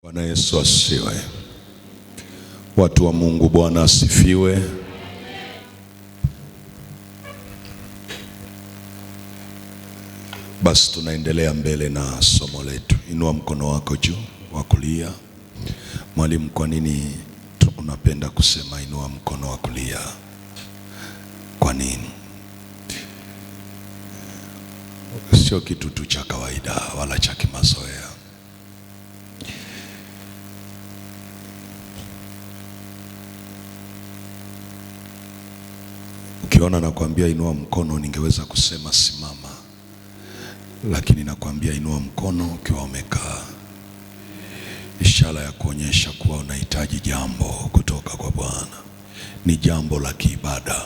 Bwana Yesu asifiwe. Watu wa Mungu, Bwana asifiwe. Basi tunaendelea mbele na somo letu. Inua mkono wako juu wa kulia. Mwalimu, kwa nini unapenda kusema inua mkono wa kulia? Kwa nini? Sio kitu tu cha kawaida wala cha kimazoea. Ukiona nakwambia inua mkono, ningeweza kusema simama, lakini nakwambia inua mkono ukiwa umekaa, ishara ya kuonyesha kuwa unahitaji jambo kutoka kwa Bwana. Ni jambo la kiibada.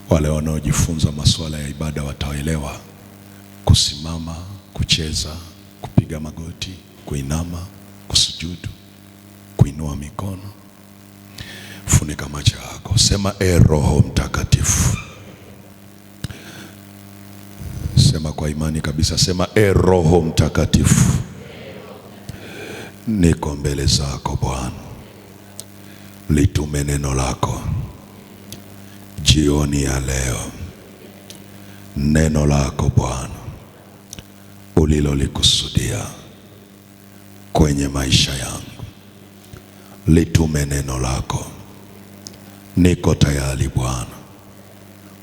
Wale wanaojifunza masuala ya ibada wataelewa kusimama, kucheza, kupiga magoti, kuinama, kusujudu, kuinua mikono. Funika macho yako, sema Roho Mtakatifu. Sema kwa imani kabisa, sema Roho Mtakatifu, niko mbele zako Bwana, litume neno lako jioni ya leo. Neno lako Bwana ulilolikusudia kwenye maisha yangu, litume neno lako. Niko tayari Bwana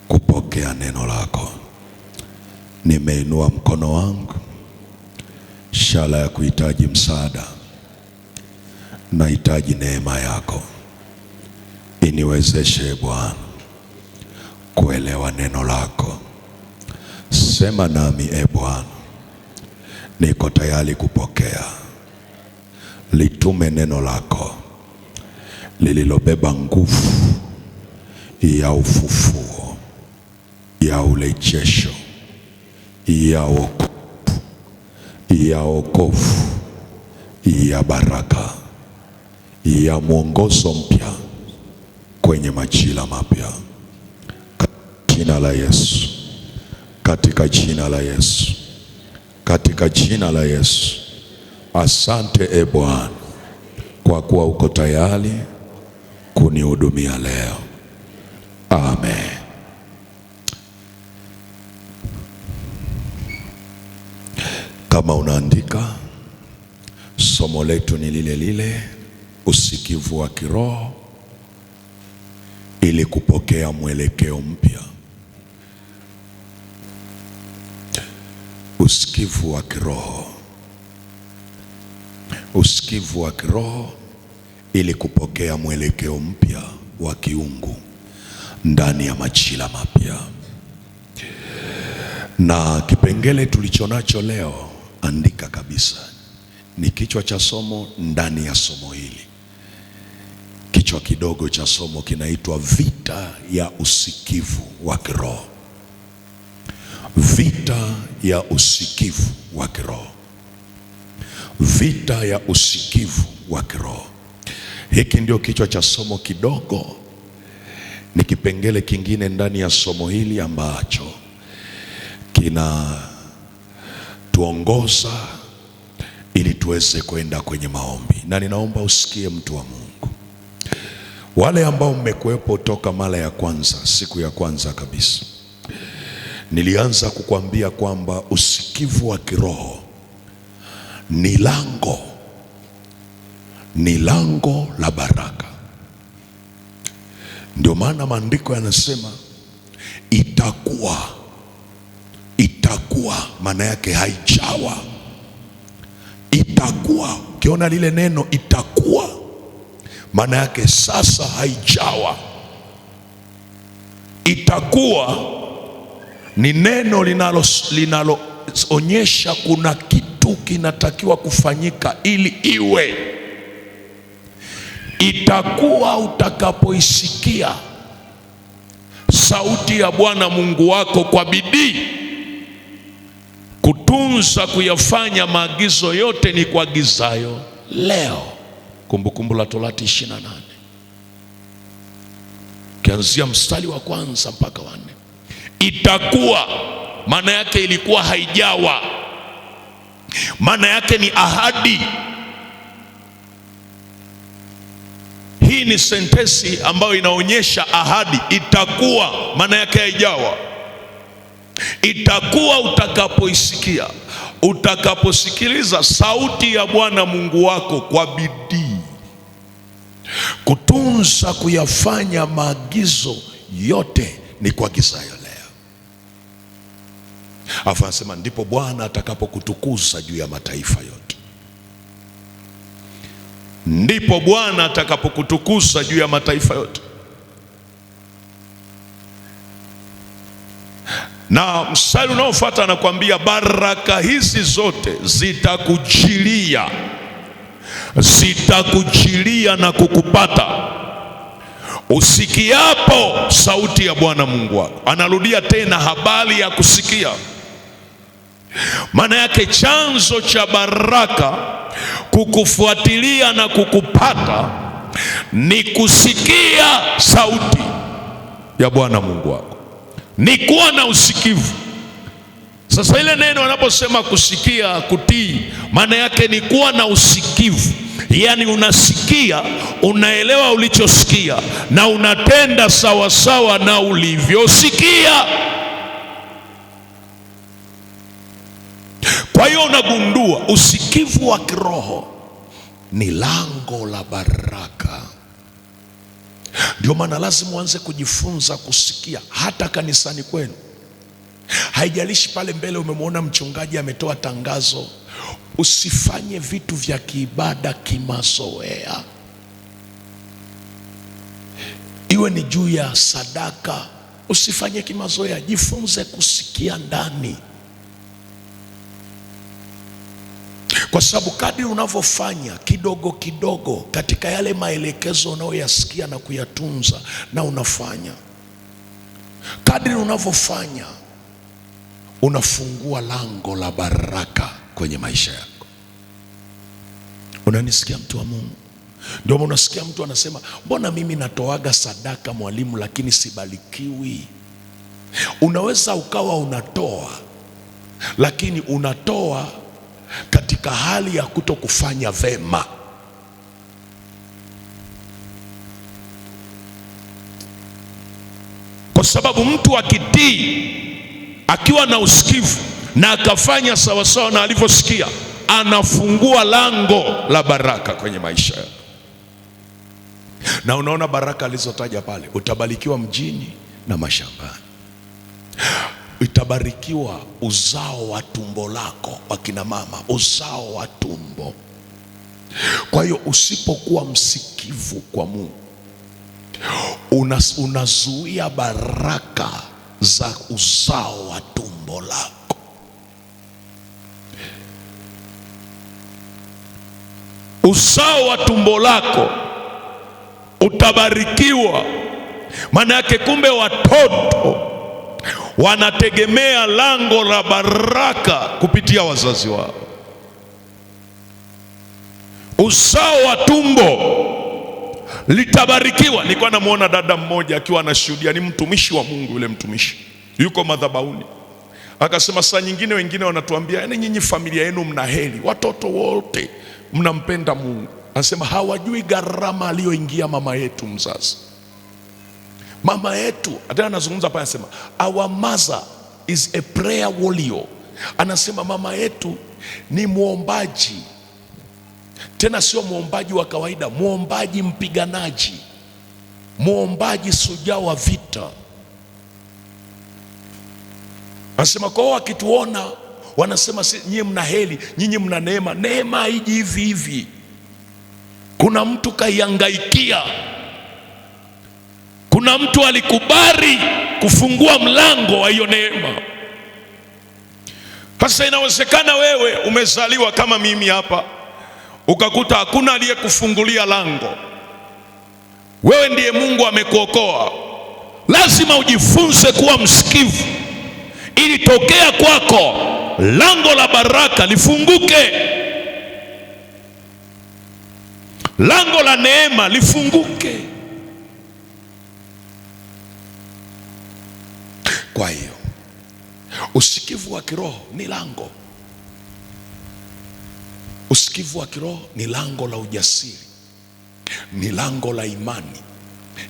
kupokea neno lako. Nimeinua mkono wangu, ishara ya kuhitaji msaada. Nahitaji neema yako, iniwezeshe Bwana kuelewa neno lako. Sema nami Bwana, niko tayari kupokea. Litume neno lako lililobeba nguvu ya ufufuo, ya urejesho, ya wokovu, ya baraka, ya mwongozo mpya kwenye majira mapya, jina la Yesu, katika jina la Yesu, katika jina la Yesu. Asante Bwana kwa kuwa uko tayari kunihudumia leo. Amen. Kama unaandika, somo letu ni lile lile, usikivu wa kiroho ili kupokea mwelekeo mpya. Usikivu wa kiroho, usikivu wa kiroho ili kupokea mwelekeo mpya wa kiungu ndani ya majira mapya. Na kipengele tulichonacho leo, andika kabisa, ni kichwa cha somo ndani ya somo hili. Kichwa kidogo cha somo kinaitwa vita ya usikivu wa kiroho. Vita ya usikivu wa kiroho. Vita ya usikivu wa kiroho. Hiki ndio kichwa cha somo kidogo. Ni kipengele kingine ndani ya somo hili ambacho kinatuongoza ili tuweze kwenda kwenye maombi. Na ninaomba usikie, mtu wa Mungu, wale ambao mmekuwepo toka mara ya kwanza, siku ya kwanza kabisa, nilianza kukwambia kwamba usikivu wa kiroho ni lango la baraka. Ndio maana maandiko yanasema itakuwa, maana yake haijawa. Itakuwa, ukiona lile neno itakuwa, maana yake sasa haijawa. Itakuwa ni neno linaloonyesha kuna kitu kinatakiwa kufanyika ili iwe. Itakuwa utakapoisikia sauti ya Bwana Mungu wako kwa bidii, kutunza kuyafanya maagizo yote ni kuagizayo leo. Kumbukumbu la Torati 28 kianzia mstari wa kwanza mpaka wa 4. Itakuwa maana yake ilikuwa haijawa, maana yake ni ahadi. Hii ni sentensi ambayo inaonyesha ahadi. Itakuwa, maana yake haijawa. Itakuwa utakapoisikia, utakaposikiliza sauti ya Bwana Mungu wako kwa bidii, kutunza kuyafanya maagizo yote ni kuagizayo leo. Alafu anasema ndipo Bwana atakapokutukuza juu ya mataifa yote. Ndipo Bwana atakapokutukuza juu ya mataifa yote. Na mstari unaofuata anakuambia baraka hizi zote zitakujilia na kukupata usikiapo sauti ya Bwana Mungu wako. Anarudia tena habari ya kusikia. Maana yake chanzo cha baraka kukufuatilia na kukupata ni kusikia sauti ya Bwana Mungu wako, ni kuwa na usikivu. Sasa ile neno anaposema kusikia, kutii, maana yake ni kuwa na usikivu. Yaani unasikia, unaelewa ulichosikia na unatenda sawa sawa na ulivyosikia. Kwa hiyo unagundua usikivu wa kiroho ni lango la baraka. Ndio maana lazima uanze kujifunza kusikia hata kanisani kwenu. Haijalishi pale mbele umemwona mchungaji ametoa tangazo, usifanye vitu vya kiibada kimazoea. Iwe ni juu ya sadaka, usifanye kimazoea. Jifunze kusikia ndani, kwa sababu kadri unavyofanya kidogo kidogo katika yale maelekezo unayoyasikia na kuyatunza na unafanya, kadri unavyofanya unafungua lango la baraka kwenye maisha yako. Unanisikia mtu wa Mungu? Ndio unasikia mtu anasema, mbona mimi natoaga sadaka mwalimu lakini sibarikiwi? Unaweza ukawa unatoa, lakini unatoa katika hali ya kuto kufanya vema. Kwa sababu mtu akitii, akiwa na usikivu na akafanya sawasawa na alivyosikia, anafungua lango la baraka kwenye maisha yako. Na unaona baraka alizotaja pale, utabarikiwa mjini na mashambani, utabarikiwa uzao wa tumbo lako, wakina mama, uzao wa tumbo. Kwa hiyo usipokuwa msikivu kwa Mungu, unazuia baraka za uzao wa tumbo lako. Uzao wa tumbo lako utabarikiwa. Maana yake kumbe watoto wanategemea lango la baraka kupitia wazazi wao. Uzao wa tumbo litabarikiwa. Nilikuwa namuona dada mmoja akiwa anashuhudia, ni mtumishi wa Mungu. Yule mtumishi yuko madhabahuni, akasema saa nyingine wengine wanatuambia, yaani nyinyi familia yenu mna heri, watoto wote mnampenda Mungu. Anasema hawajui gharama aliyoingia mama yetu mzazi. Mama yetu, hata anazungumza pale, anasema our mother is a prayer warrior. Anasema mama yetu ni muombaji, tena sio muombaji wa kawaida, muombaji mpiganaji, muombaji shujaa wa vita. Anasema kwa hiyo wakituona wanasema nyinyi mna heri, nyinyi mna neema. Neema haiji hivi hivi, kuna mtu kaihangaikia, kuna mtu alikubali kufungua mlango wa hiyo neema. Sasa inawezekana wewe umezaliwa kama mimi hapa, ukakuta hakuna aliyekufungulia lango. Wewe ndiye Mungu amekuokoa. Lazima ujifunze kuwa msikivu, ili tokea kwako lango la baraka lifunguke, lango la neema lifunguke. Kwa hiyo usikivu wa kiroho ni lango. Usikivu wa kiroho ni lango la ujasiri. ni lango la imani.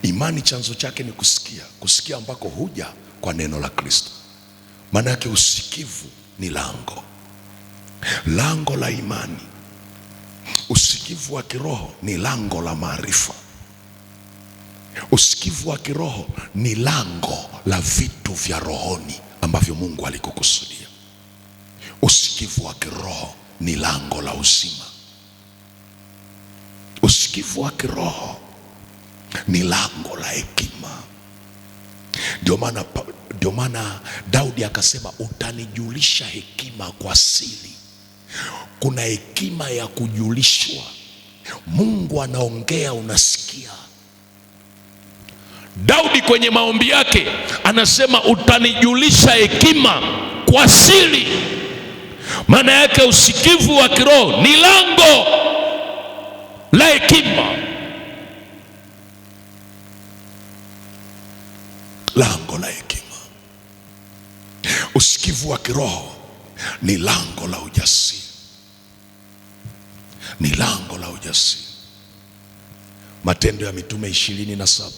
Imani chanzo chake ni kusikia, kusikia ambako huja kwa neno la Kristo. Maana yake usikivu ni lango, lango la imani. Usikivu wa kiroho ni lango la maarifa. Usikivu wa kiroho ni lango la vitu vya rohoni ambavyo Mungu alikukusudia. Usikivu wa kiroho ni lango la uzima. Usikivu wa kiroho ni lango la hekima. Ndio maana Daudi akasema, utanijulisha hekima kwa siri. Kuna hekima ya kujulishwa. Mungu anaongea, unasikia. Daudi kwenye maombi yake anasema, utanijulisha hekima kwa siri. Maana yake usikivu wa kiroho ni lango la hekima. Lango la hekima. Usikivu wa kiroho ni lango la ujasiri. Ni lango la ujasiri. Matendo ya Mitume 27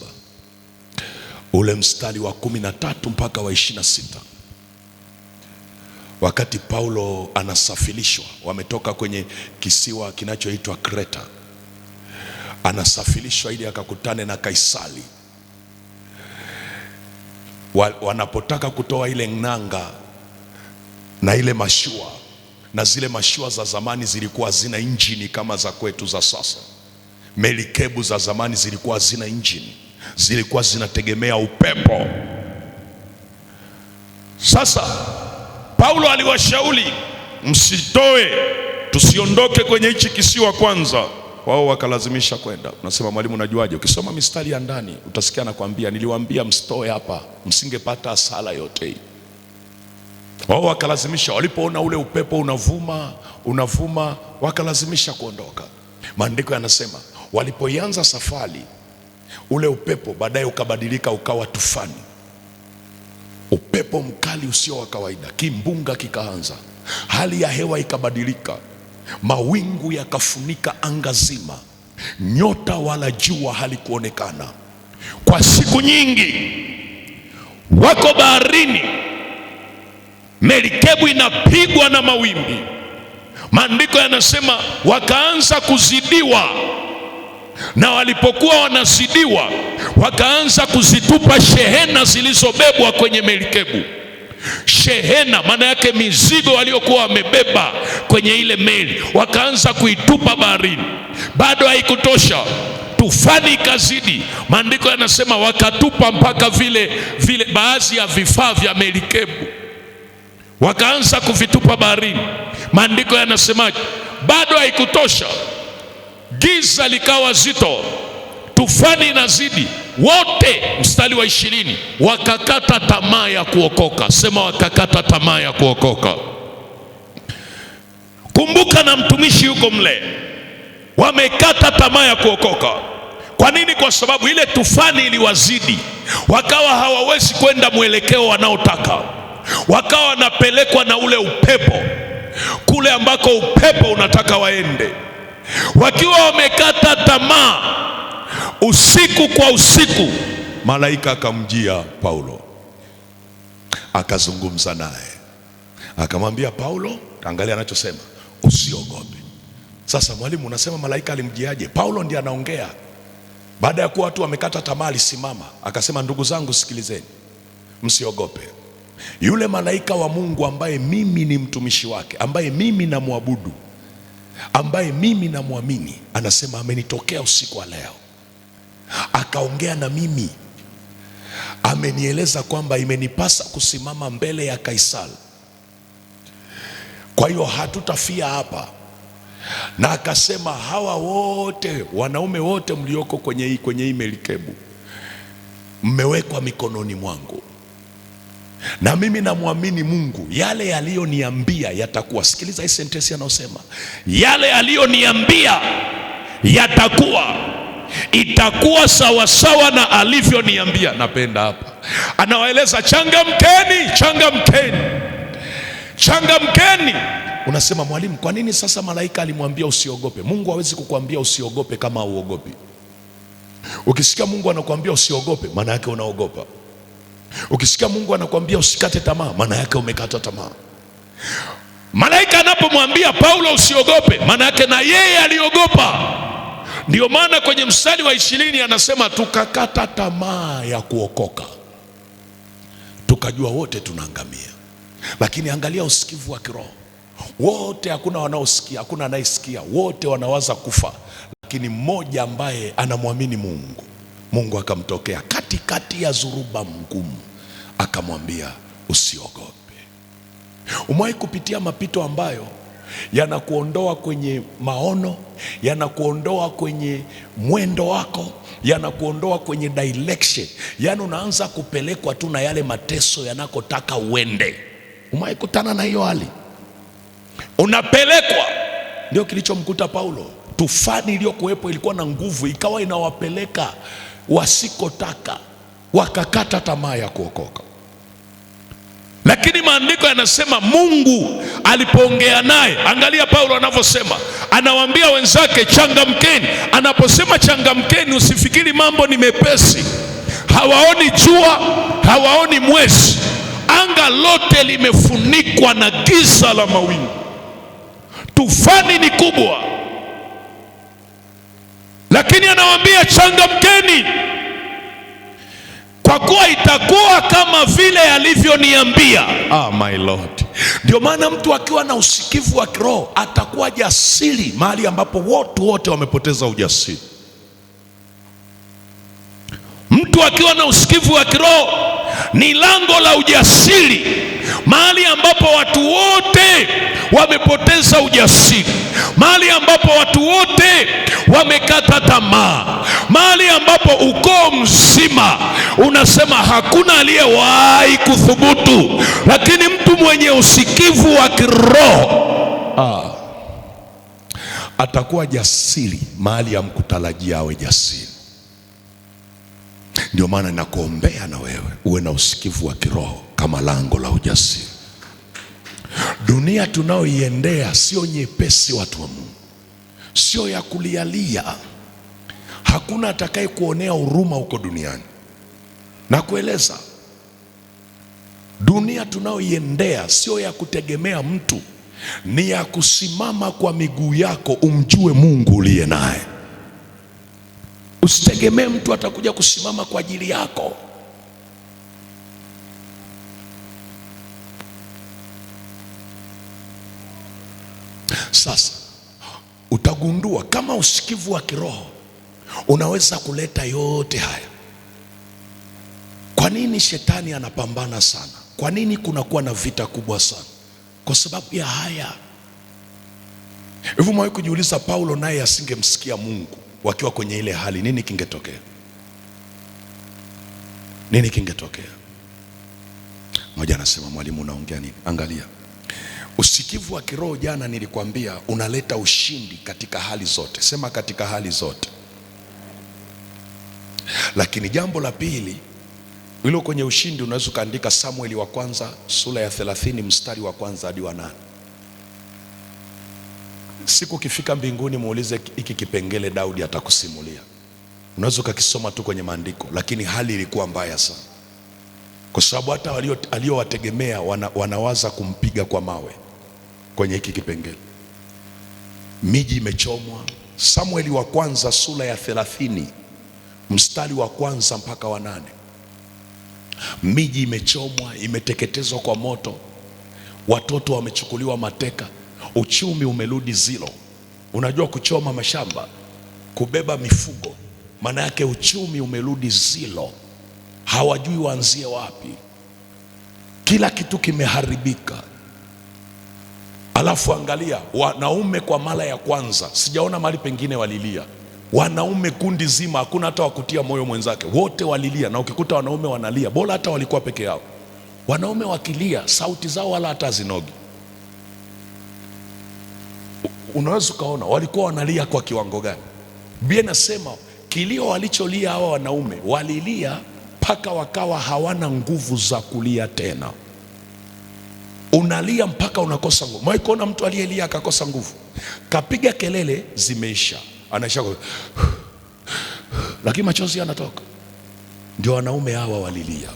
ule mstari wa 13 mpaka wa 26. Wakati Paulo anasafirishwa, wametoka kwenye kisiwa kinachoitwa Kreta, anasafirishwa ili akakutane na Kaisari. Wanapotaka kutoa ile nanga na ile mashua, na zile mashua za zamani zilikuwa zina injini kama za kwetu za sasa. Melikebu za zamani zilikuwa zina injini, zilikuwa zinategemea upepo. Sasa Paulo aliwashauri, msitoe, tusiondoke kwenye hichi kisiwa kwanza. Wao wakalazimisha kwenda. Unasema, mwalimu unajuaje? Ukisoma mistari ya ndani utasikia nakwambia, niliwaambia msitoe hapa, msingepata hasara yote hii. Wao wakalazimisha. Walipoona ule upepo unavuma, wakalazimisha kuondoka. Maandiko yanasema walipoanza safari, ule upepo baadaye ukabadilika ukawa tufani. Upepo mkali usio wa kawaida, kimbunga kikaanza, hali ya hewa ikabadilika, mawingu yakafunika anga zima, nyota wala jua halikuonekana kwa siku nyingi. Wako baharini, merikebu inapigwa na mawimbi. Maandiko yanasema wakaanza kuzidiwa, na walipokuwa wanazidiwa, wakaanza kuzitupa shehena zilizobebwa kwenye merikebu. Shehena maana yake mizigo waliokuwa wamebeba kwenye ile meli, wakaanza kuitupa baharini. Bado haikutosha, tufani ikazidi. Maandiko yanasema wakatupa mpaka vile baadhi ya vifaa vya merikebu, wakaanza kuvitupa baharini. Maandiko yanasema bado haikutosha, giza likawa zito, tufani inazidi. Wote, mstari wa 20, wakakata tamaa ya kuokoka. Sema, wakakata tamaa ya kuokoka. Kumbuka na mtumishi yuko mle, wamekata tamaa ya kuokoka. Kwa nini? Kwa sababu ile tufani iliwazidi, wakawa hawawezi kwenda mwelekeo wanaotaka, wakawa wanapelekwa na ule upepo kule ambako upepo unataka waende. Wakiwa wamekata tamaa, usiku kwa usiku malaika akamjia Paulo, akazungumza naye, akamwambia Paulo, angalia anachosema, usiogope. Sasa mwalimu, unasema malaika alimjiaje? Paulo ndiye anaongea. Baada ya kuwa watu wamekata tamaa, alisimama akasema, ndugu zangu sikilizeni, msiogope. Yule malaika wa Mungu ambaye mimi ni mtumishi wake, ambaye mimi namwabudu, ambaye mimi namwamini, anasema amenitokea usiku wa leo, akaongea na mimi, amenieleza kwamba imenipasa kusimama mbele ya Kaisari. Kwa hiyo hatutafia hapa. Na akasema hawa wote, wanaume wote mlioko kwenye hii merikebu, mmewekwa mikononi mwangu, na mimi namwamini Mungu, yale yaliyoniambia yatakuwa. Sikiliza hii sentensi anayosema, yale yaliyoniambia yatakuwa, itakuwa sawasawa na alivyoniambia. Napenda hapa anawaeleza, changamkeni, changamkeni, changamkeni. Unasema, mwalimu, kwa nini sasa malaika alimwambia usiogope? Mungu hawezi kukuambia usiogope kama hauogopi. Ukisikia Mungu anakuambia usiogope, maana yake unaogopa. Ukisikia Mungu anakuambia usikate tamaa, maana yake umekata tamaa. Malaika anapomwambia Paulo usiogope, maana yake na yeye aliogopa. Ndio maana kwenye mstari wa 20 anasema tukakata tamaa ya kuokoka, tukajua wote tunaangamia. Lakini angalia usikivu wa kiroho. Wote, hakuna wanaosikia, hakuna anayesikia, wote wanawaza kufa. Lakini mmoja ambaye anamwamini Mungu, Mungu akamtokea katikati ya zuruba ngumu, akamwambia usiogope. Umewahi kupitia mapito ambayo yanakuondoa kwenye maono, yanakuondoa kwenye mwendo wako, yanakuondoa kwenye direction, yaani unaanza kupelekwa tu na yale mateso yanakotaka uende? Umewahi kutana na hiyo hali? Unapelekwa. Ndio kilichomkuta Paulo. Tufani iliyokuwepo ilikuwa na nguvu, ikawa inawapeleka wasikotaka, wakakata tamaa ya kuokoka. Lakini maandiko yanasema Mungu alipoongea naye, angalia Paulo anavyosema, anawaambia wenzake changamkeni. Anaposema changamkeni, usifikiri mambo ni mepesi. Hawaoni jua, hawaoni mwezi, anga lote limefunikwa na giza la mawingu. Tufani ni kubwa, lakini anawaambia changamkeni, kwa kuwa itakuwa kama vile alivyoniambia. My Lord. Ndio maana mtu akiwa na usikivu wa kiroho atakuwa jasiri mahali ambapo watu wote wamepoteza ujasiri. Mtu akiwa na usikivu wa kiroho ni lango la ujasiri mahali ambapo watu wote wamepoteza ujasiri, mahali ambapo watu wote wamekata tamaa, mahali ambapo ukoo mzima unasema hakuna aliyewahi kuthubutu. Lakini mtu mwenye usikivu wa kiroho atakuwa jasiri mahali hamkutarajia awe jasiri. Ndio maana nakuombea na wewe uwe na usikivu wa kiroho kama lango la ujasiri. Dunia tunaoiendea sio nyepesi, watu wa Mungu, sio ya kulialia. Hakuna atakaye kuonea huruma huko duniani. Na kueleza, dunia tunaoiendea sio ya kutegemea mtu, ni ya kusimama kwa miguu yako umjue Mungu uliye naye. Usitegemee mtu atakuja kusimama kwa ajili yako. Sasa utagundua kama usikivu wa kiroho unaweza kuleta yote haya. Kwa nini shetani anapambana sana? Kwa nini kunakuwa na vita kubwa sana? Kwa sababu ya haya. Hivyo mwawe kujiuliza, Paulo naye asingemsikia Mungu wakiwa kwenye ile hali, nini kingetokea? Nini kingetokea? Mmoja anasema, mwalimu unaongea nini? Angalia, usikivu wa kiroho, jana nilikwambia, unaleta ushindi katika hali zote. Sema katika hali zote. Lakini jambo la pili hilo kwenye ushindi, unaweza ukaandika Samueli wa kwanza sura ya 30 mstari wa kwanza hadi wa 8. Siku ukifika mbinguni muulize hiki kipengele, Daudi atakusimulia. Unaweza ukakisoma tu kwenye maandiko, lakini hali ilikuwa mbaya sana, kwa sababu hata aliowategemea wanawaza kumpiga kwa mawe. Kwenye hiki kipengele miji imechomwa. Samueli wa kwanza sura ya 30 mstari wa kwanza mpaka wa 8. Miji imechomwa, imeteketezwa kwa moto, watoto wamechukuliwa mateka, uchumi umerudi zero. Unajua kuchoma mashamba, kubeba mifugo, maana yake uchumi umerudi zero. Hawajui waanzie wapi, kila kitu kimeharibika. Alafu angalia, wanaume kwa mara ya kwanza, sijaona mahali pengine walilia. Wanaume kundi zima, hakuna hata wakutia moyo mwenzake, wote walilia. Na ukikuta wanaume wanalia, bora hata walikuwa peke yao. Wanaume wakilia, sauti zao wala hata zinogi. Unaweza ukaona walikuwa wanalia kwa kiwango gani. Biblia inasema kilio walicholia hawa wanaume, walilia mpaka wakawa hawana nguvu za kulia tena. Unalia mpaka unakosa nguvu. Mwahi kuona mtu aliyelia akakosa nguvu? Kapiga kelele, zimeisha, anaisha lakini machozi yanatoka. Ndio wanaume hawa walilia,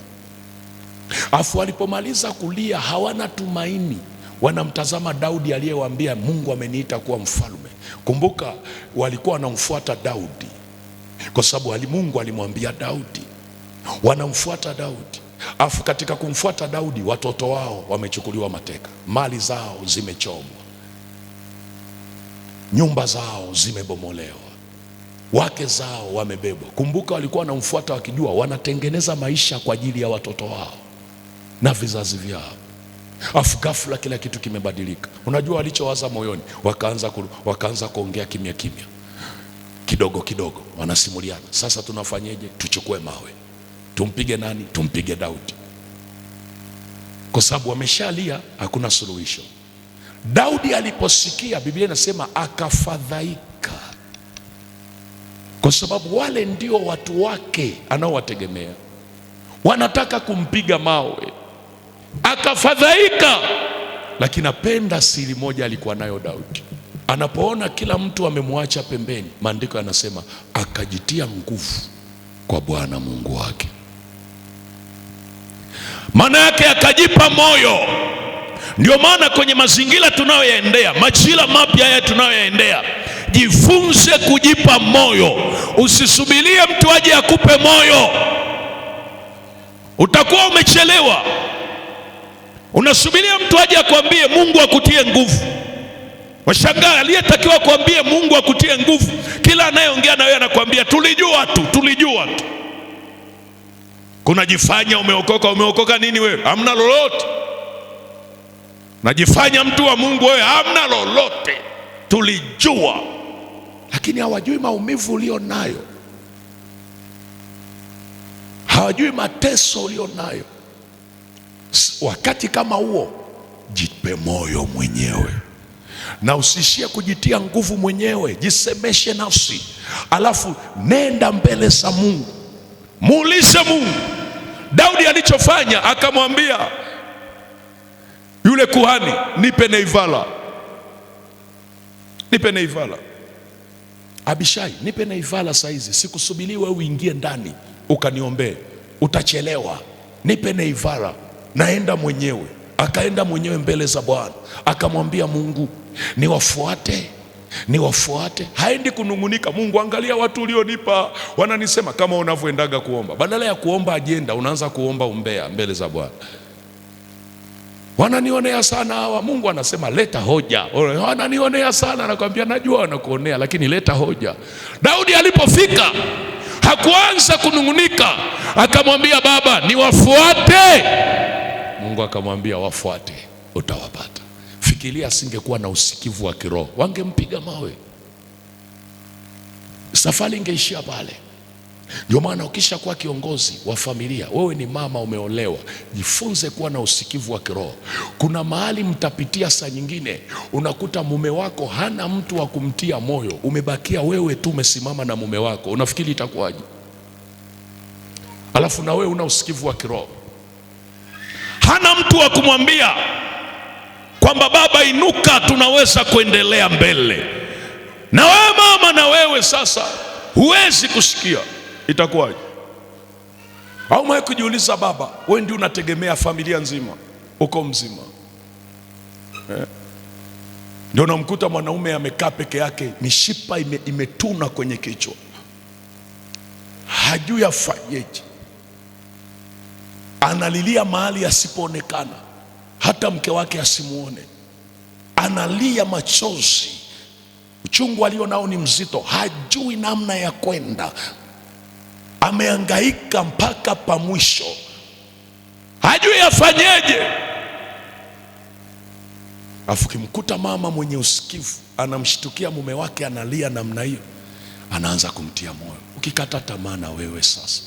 afu walipomaliza kulia hawana tumaini, wanamtazama Daudi aliyewaambia Mungu ameniita kuwa mfalme. Kumbuka walikuwa wanamfuata Daudi kwa sababu Mungu alimwambia Daudi, wanamfuata Daudi. Afu katika kumfuata Daudi watoto wao wamechukuliwa mateka, mali zao zimechomwa, nyumba zao zimebomolewa, wake zao wamebebwa. Kumbuka walikuwa wanamfuata wakijua wanatengeneza maisha kwa ajili ya watoto wao na vizazi vyao. Afu ghafla kila kitu kimebadilika. Unajua walichowaza moyoni? Wakaanza kuongea kimya kimya, kidogo kidogo wanasimuliana, sasa tunafanyeje? Tuchukue mawe tumpige nani? Tumpige Daudi, kwa sababu wameshalia, hakuna suluhisho. Daudi aliposikia, Biblia inasema akafadhaika, kwa sababu wale ndio watu wake anaowategemea, wanataka kumpiga mawe. Akafadhaika. Lakini napenda siri moja alikuwa nayo Daudi. Anapoona kila mtu amemwacha pembeni, maandiko yanasema akajitia nguvu kwa Bwana Mungu wake. Maana yake akajipa moyo. Ndio maana kwenye mazingira tunayoyaendea, majira mapya haya tunayoyaendea, jifunze kujipa moyo. Usisubirie mtu aje akupe moyo, utakuwa umechelewa. Unasubiria mtu aje akwambie Mungu akutie nguvu. Washangaa, aliyetakiwa kuambie Mungu akutie nguvu, kila anayeongea na wewe anakuambia tulijua tu. Kunajifanya umeokoka nini wewe? Hamna lolote. Najifanya mtu wa Mungu wewe, hamna lolote. Tulijua. Lakini hawajui maumivu ulio nayo, hawajui mateso ulio nayo. Wakati kama huo, jipe moyo mwenyewe, na usishie kujitia nguvu mwenyewe. Jisemeshe nafsi, alafu nenda mbele za Mungu, muulize Mungu. Daudi alichofanya, akamwambia yule kuhani, nipe neivala. Abishai, nipe neivala saizi, sikusubiri wewe uingie ndani ukaniombee, utachelewa. Nipe neivala, naenda mwenyewe. Akaenda mwenyewe mbele za Bwana, akamwambia Mungu, niwafuate. Haendi kunungunika, Mungu angalia watu ulionipa wananisema, kama unavyoendaga kuomba. Badala ya kuomba ajenda, unaanza kuomba umbea mbele za Bwana. Wananionea sana hawa. Mungu anasema leta hoja. Wananionea sana, anakuambia najua wanakuonea, lakini leta hoja. Daudi alipofika hakuanza kunungunika, akamwambia Baba, niwafuate. Mungu akamwambia wafuate, utawapata. Fikiria asingekuwa na usikivu wa kiroho, wangempiga mawe, safari ingeishia pale. Ndio maana ukisha kuwa kiongozi wa familia, wewe ni mama umeolewa, jifunze kuwa na usikivu wa kiroho. Kuna mahali mtapitia saa nyingine unakuta mume wako hana mtu wa kumtia moyo, umebakia wewe tu umesimama na mume wako, unafikiri itakuwaje? Alafu na wewe una usikivu wa kiroho, hana mtu wa kumwambia kwamba baba inuka, tunaweza kuendelea mbele. Na wewe mama, na wewe sasa huwezi kusikia, itakuwaje? Au mwe kujiuliza, baba wewe ndio unategemea familia nzima, uko mzima ndio unamkuta mwanaume amekaa peke yake, mishipa imetuna kwenye kichwa, hajui afanyeje, analilia mahali asipoonekana, hata mke wake asimuone, analia machozi, uchungu alio nao ni mzito, hajui namna ya kwenda, amehangaika mpaka pa mwisho, hajui afanyeje. Afu kimkuta mama mwenye usikivu anamshtukia mume wake analia namna hiyo, anaanza kumtia moyo. Ukikata tamaa na wewe sasa,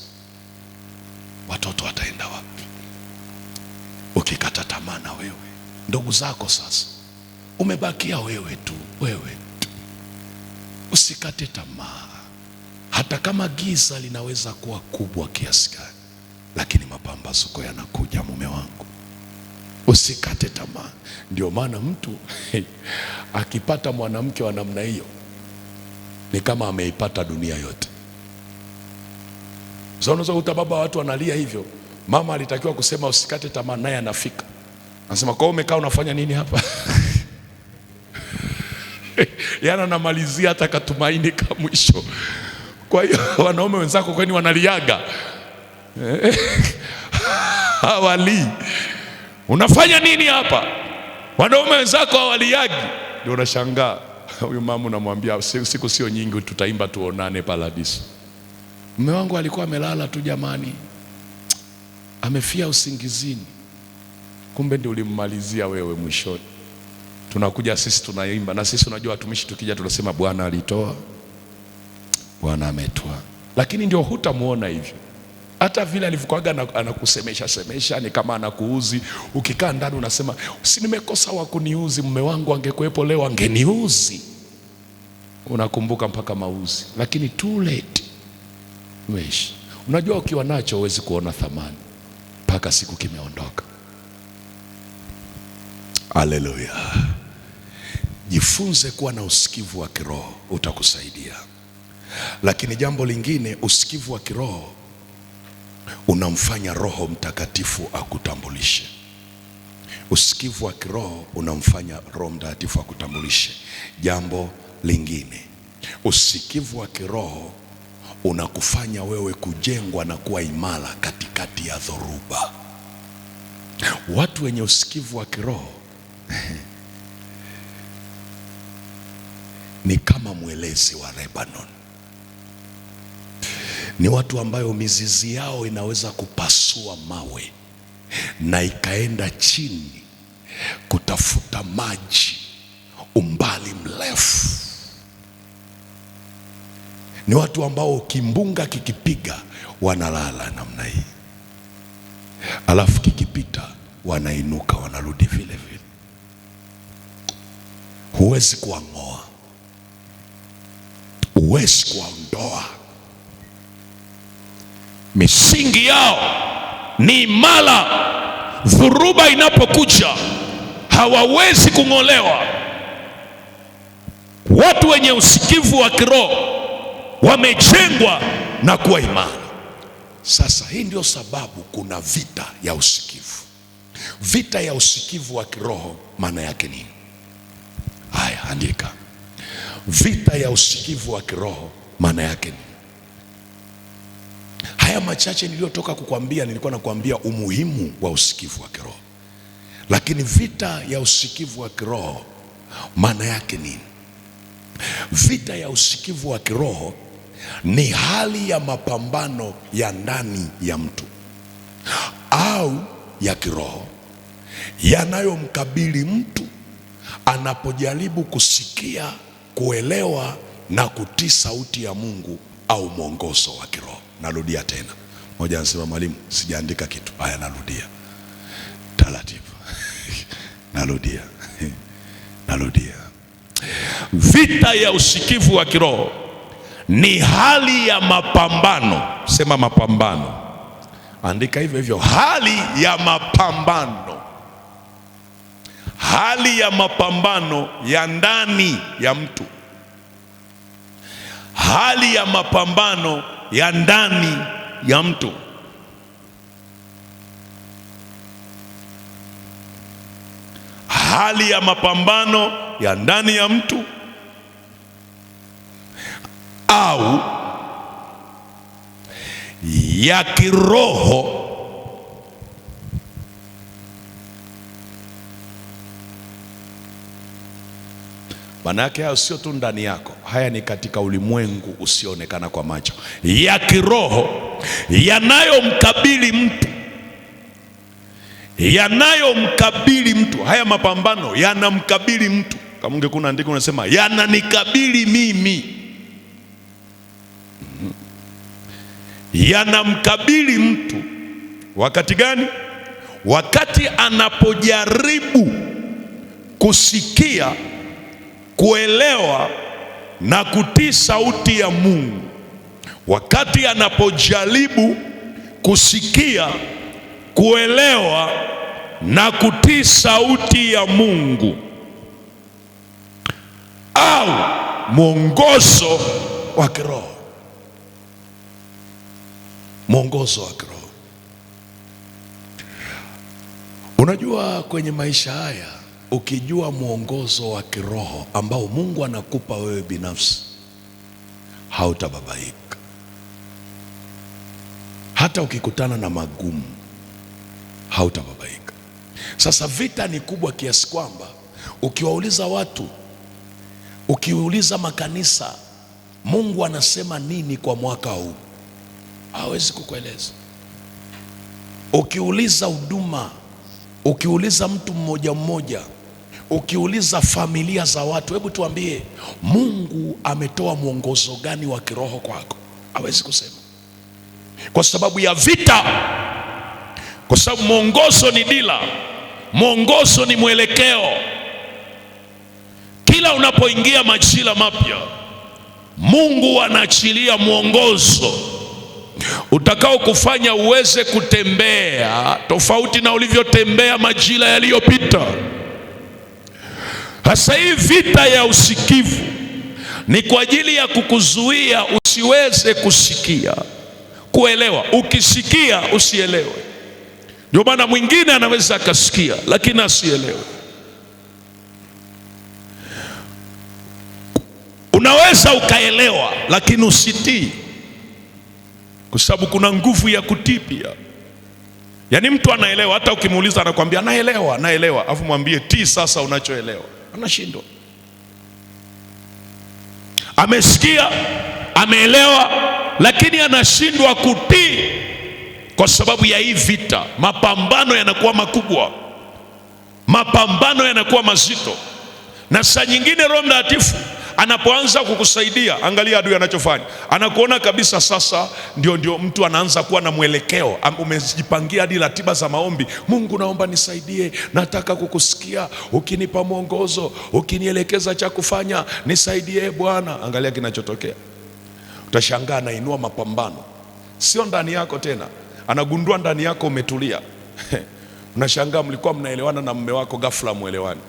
watoto wataenda wapi? Ukikata tamaa na wewe, ndugu zako sasa, umebakia wewe tu. Usikate tamaa, hata kama giza linaweza kuwa kubwa kiasi gani, lakini mapambazuko yanakuja, mume wangu. Usikate tamaa. Ndio maana mtu akipata mwanamke wa namna hiyo ni kama ameipata dunia yote. Sasa unaweza kukuta baba watu wanalia hivyo. Mama alitakiwa kusema usikate tamaa, naye anafika. Anasema kwa hiyo umekaa unafanya nini hapa? Yana namalizia hata katumaini ka mwisho. Kwa hiyo wanaume wenzako kwani wanaliaga? Hawali. Unafanya nini hapa? Wanaume wenzako hawaliagi. Ndio unashangaa. Huyu mama unamwambia siku sio nyingi tutaimba tuonane paradiso. Mume wangu alikuwa amelala tu jamani, amefia usingizini. Kumbe ndio ulimmalizia wewe mwishoni. Tunakuja sisi tunaimba, na sisi unajua watumishi tukija tunasema Bwana alitoa, Bwana ametoa. Lakini ndio hutamuona hivyo. Hata vile alivyokuaga anakusemesha semesha ni kama anakuuzi. Ukikaa ndani unasema si nimekosa wa kuniuzi, mume wangu angekuepo leo angeniuzi. Unakumbuka mpaka mauzi, lakini too late. Wesh. Unajua ukiwa nacho huwezi kuona thamani mpaka siku kimeondoka. Haleluya. Jifunze kuwa na usikivu wa kiroho, utakusaidia. Lakini jambo lingine, usikivu wa kiroho unamfanya Roho Mtakatifu akutambulishe. Usikivu wa kiroho unamfanya Roho Mtakatifu akutambulishe. Jambo lingine, usikivu wa kiroho unakufanya wewe kujengwa na kuwa imara katikati ya dhoruba. Watu wenye usikivu wa kiroho ni kama mwelezi wa Lebanon. Ni watu ambayo mizizi yao inaweza kupasua mawe na ikaenda chini kutafuta maji umbali mrefu. Ni watu ambao kimbunga kikipiga wanalala namna hii, alafu kikipita wanainuka wanarudi vile vile. Huwezi kuang'oa, huwezi kuondoa. Misingi yao ni imara. Dhuruba inapokuja hawawezi kung'olewa. Watu wenye usikivu wa kiroho wamejengwa na kuwa imara. Sasa hii ndio sababu kuna vita ya usikivu. Vita ya usikivu wa kiroho maana yake nini? Haya, andika. Vita ya usikivu wa kiroho maana yake nini? Haya machache niliyotoka kukwambia, nilikuwa nakwambia umuhimu wa usikivu wa kiroho. Lakini vita ya usikivu wa kiroho maana yake nini? Vita ya usikivu wa kiroho ni hali ya mapambano ya ndani ya mtu au ya kiroho yanayomkabili mtu anapojaribu kusikia, kuelewa na kutii sauti ya Mungu au mwongozo wa kiroho. Narudia tena. Mmoja anasema mwalimu, sijaandika kitu. Haya, narudia taratibu. Narudia. Vita ya usikivu wa kiroho ni hali ya mapambano. Sema mapambano. Andika hivyo hivyo, hali ya mapambano. Hali ya mapambano ya ndani ya mtu. Hali ya mapambano ya ndani ya mtu. Hali ya mapambano ya ndani ya mtu au ya kiroho maana yake hayo sio tu ndani yako, haya ni katika ulimwengu usioonekana kwa macho, ya kiroho yanayomkabili mtu. Haya mapambano yanamkabili mtu. Kama ungekuwa andiko unasema yananikabili mimi. Yanamkabili mtu wakati gani? Wakati anapojaribu kusikia, kuelewa na kutii sauti ya Mungu. Wakati anapojaribu kusikia, kuelewa na kutii sauti ya Mungu au mwongozo wa kiroho. Mwongozo wa kiroho. Unajua, kwenye maisha haya ukijua mwongozo wa kiroho ambao Mungu anakupa wewe binafsi, hautababaika. Hata ukikutana na magumu hautababaika. Sasa vita ni kubwa kiasi kwamba ukiwauliza watu, ukiuliza makanisa, Mungu anasema nini kwa mwaka huu, hawezi kukueleza. Ukiuliza huduma, ukiuliza mtu mmoja mmoja, ukiuliza familia za watu, hebu tuambie Mungu ametoa mwongozo gani wa kiroho kwako, hawezi kusema, kwa sababu ya vita. Kwa sababu mwongozo ni dira, mwongozo ni mwelekeo. Kila unapoingia majira mapya, Mungu anaachilia mwongozo utakao kufanya uweze kutembea tofauti na ulivyotembea majira yaliyopita. Hasa hii vita ya usikivu ni kwa ajili ya kukuzuia usiweze kusikia, kuelewa. Ukisikia usielewe. Ndio maana mwingine anaweza akasikia lakini asielewe. Unaweza ukaelewa lakini usitii, kwa sababu kuna nguvu ya kutii pia. Yaani mtu anaelewa, hata ukimuuliza anakuambia naelewa, afu mwambie tii sasa unachoelewa, anashindwa. Amesikia, ameelewa, lakini anashindwa kutii kwa sababu ya hii vita. Mapambano yanakuwa makubwa, mapambano yanakuwa mazito, na saa nyingine Roho Mtakatifu anapoanza kukusaidia, angalia adui anachofanya. Anakuona kabisa sasa ndio mtu anaanza kuwa na mwelekeo. Umejipangia hadi ratiba za maombi. Mungu, naomba nisaidie, nataka kukusikia, ukinipa mwongozo, ukinielekeza cha kufanya, nisaidie Bwana. Angalia kinachotokea. Utashangaa anainua mapambano, sio ndani yako tena, anagundua ndani yako umetulia. Unashangaa mlikuwa mnaelewana na mume wako, ghafla muelewani,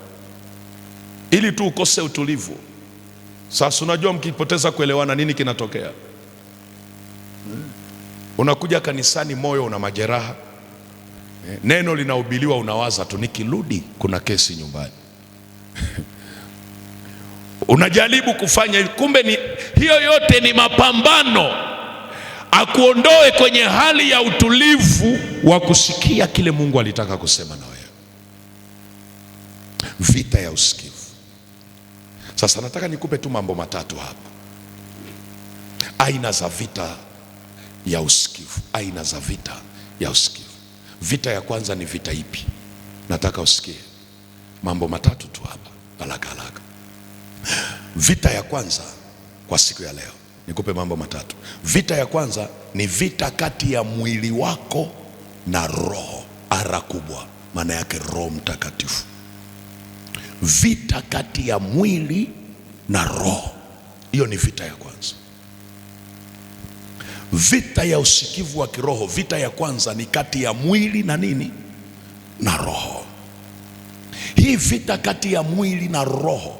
ili tu ukose utulivu. Sasa unajua mkipoteza kuelewana nini kinatokea? Unakuja kanisani, moyo una majeraha, neno linahubiriwa, unawaza tu nikirudi kuna kesi nyumbani. Unajaribu kufanya, kumbe hiyo yote ni mapambano akuondoe kwenye hali ya utulivu wa kusikia kile Mungu alitaka kusema na wewe. Vita ya usikivu. Sasa nataka nikupe tu mambo matatu hapa, aina za vita ya usikivu. Aina za vita ya usikivu. Vita ya kwanza ni vita ipi? Nataka usikie mambo matatu tu hapa, haraka haraka. Vita ya kwanza kwa siku ya leo, nikupe mambo matatu. Vita ya kwanza ni vita kati ya mwili wako na roho. Ara kubwa, maana yake Roho Mtakatifu. Vita kati ya mwili na roho, hiyo ni vita ya kwanza. Vita ya usikivu wa kiroho, vita ya kwanza ni kati ya mwili na nini? Na roho. Hii vita kati ya mwili na roho,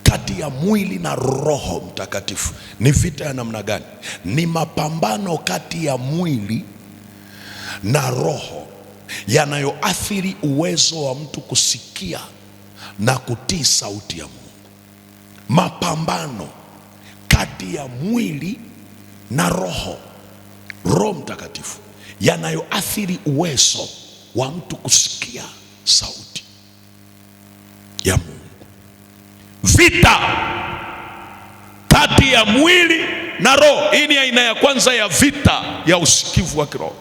kati ya mwili na Roho Mtakatifu ni vita ya namna gani? Ni mapambano kati ya mwili na roho yanayoathiri uwezo wa mtu kusikia na kutii sauti ya Mungu. Mapambano kati ya mwili na roho, Roho Mtakatifu, yanayoathiri uwezo wa mtu kusikia sauti ya Mungu. Vita kati ya mwili na roho, hii ni aina ya kwanza ya vita ya usikivu wa kiroho.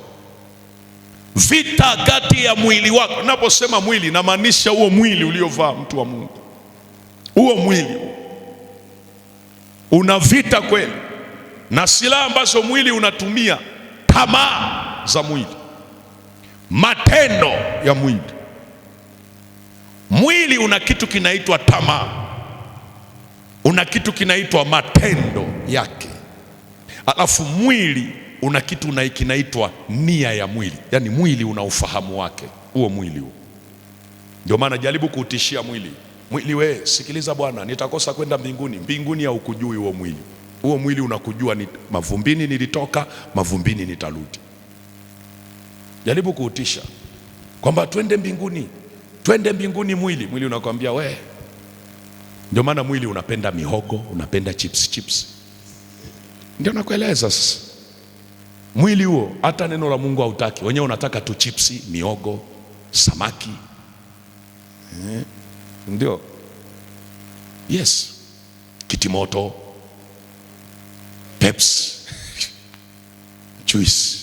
Vita kati ya mwili wako. Naposema mwili, namaanisha huo mwili uliovaa mtu wa Mungu. Huo mwili una vita kweli, na silaha ambazo mwili unatumia, tamaa za mwili, matendo ya mwili. Mwili una kitu kinaitwa tamaa, una kitu kinaitwa matendo yake, alafu mwili una kitu kinaitwa nia ya mwili. Yaani mwili una ufahamu wake, huo mwili huo. Ndio maana jaribu kuutishia mwili, we sikiliza bwana, nitakosa kwenda mbinguni. Mbinguni haukujui huo mwili. Huo mwili unakujua ni mavumbini nilitoka, mavumbini nitarudi. Jaribu kuutisha kwamba twende mbinguni, twende mbinguni. Mwili unakwambia we. Ndio maana mwili unapenda mihogo, unapenda chips. Ndio nakueleza sasa. Mwili huo hata neno la Mungu hautaki, wenyewe unataka tu chipsi, mihogo, samaki. Ndio. Yes. Kitimoto, Pepsi, juice.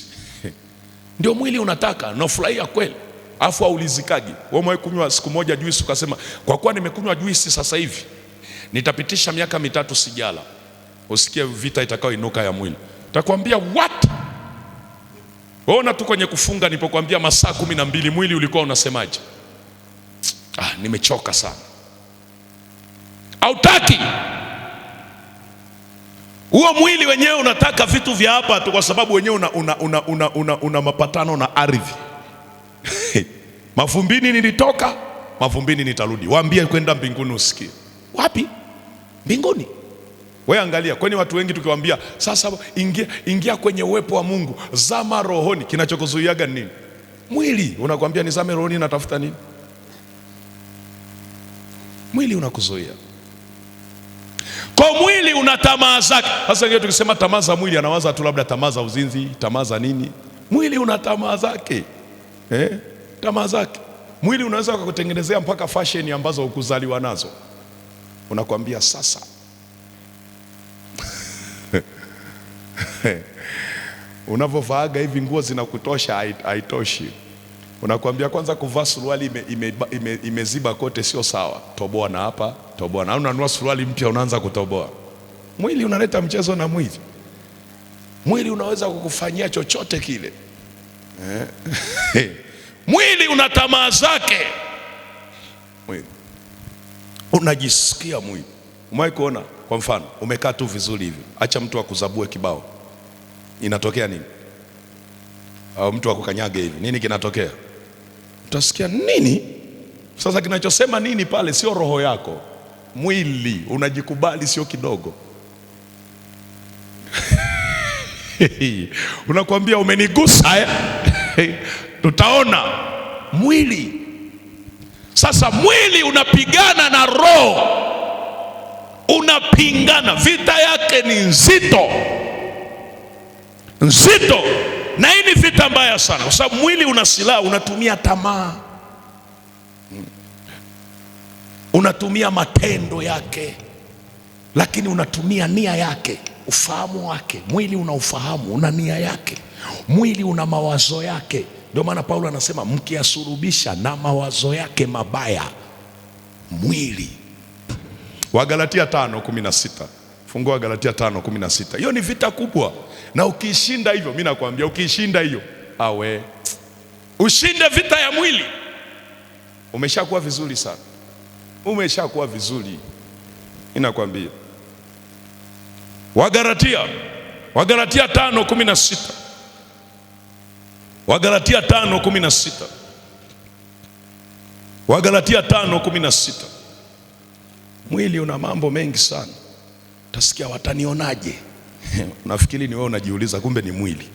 Ndio mwili unataka, na furahia kweli. Afu haulizikagi. Wewe umewahi kunywa siku moja juice ukasema kwa kuwa nimekunywa juice sasa hivi nitapitisha miaka 3 sijala? Usikie vita itakayoinuka ya mwili. Utakwambia what? Ona tu kwenye kufunga nilipokuambia masaa 12 mwili ulikuwa unasemaje? Nimechoka sana. Hautaki. Huo mwili wenyewe unataka vitu vya hapa tu, kwa sababu wenyewe una mapatano na ardhi. Mavumbini nilitoka, mavumbini nitarudi. Waambie kwenda mbinguni usikie. Wapi? Mbinguni. Wewe angalia, kwani watu wengi tukiwaambia sasa ingia kwenye uwepo wa Mungu, zama rohoni, kinachokuzuiaga nini? Mwili unakwambia nizame rohoni, natafuta nini? Mwili unakuzuia. Kwa mwili una tamaa zake. Sasa ndio tukisema tamaa za mwili anawaza tu labda tamaa za uzinzi, tamaa za nini? Mwili una tamaa zake. Tamaa zake. Mwili unaweza kukutengenezea mpaka fashion ambazo hukuzaliwa nazo. Unakwambia sasa unavovaaga hivi nguo zinakutosha, haitoshi. Unakwambia kwanza kuvaa suruali imeziba kote sio sawa. Toboa na hapa, toboa na unanunua suruali mpya unaanza kutoboa. Mwili unaleta mchezo na mwili. Mwili unaweza kukufanyia chochote kile. Mwili una tamaa zake. Mwili. Unajisikia mwili. Umewahi kuona kwa mfano umekaa tu vizuri hivi, acha mtu akuzabue kibao, inatokea nini? Au mtu akukanyage hivi, nini kinatokea? Utasikia nini? Sasa kinachosema nini pale sio roho yako, mwili unajikubali sio kidogo. Unakwambia umenigusa tutaona mwili. Sasa mwili unapigana na roho, unapingana, vita yake ni nzito. Na hii ni vita mbaya sana, kwa sababu mwili una silaha, unatumia tamaa, unatumia matendo yake, lakini unatumia nia yake, ufahamu wake. Mwili una ufahamu, una nia yake. Mwili una mawazo yake. Ndio maana Paulo anasema mkiasurubisha na mawazo yake mabaya mwili. Wagalatia 5:16. Fungua Galatia 5:16. Hiyo ni vita kubwa, na ukishinda hivyo, mimi nakwambia ukishinda hiyo, ushinde vita ya mwili, umeshakuwa vizuri sana. Umeshakuwa vizuri, ninakwambia. Wagalatia 5:16. Wagalatia 5:16. Wagalatia 5:16. Mwili una mambo mengi sana. Utasikia watanionaje? Nafikiri ni wewe unajiuliza, kumbe ni mwili.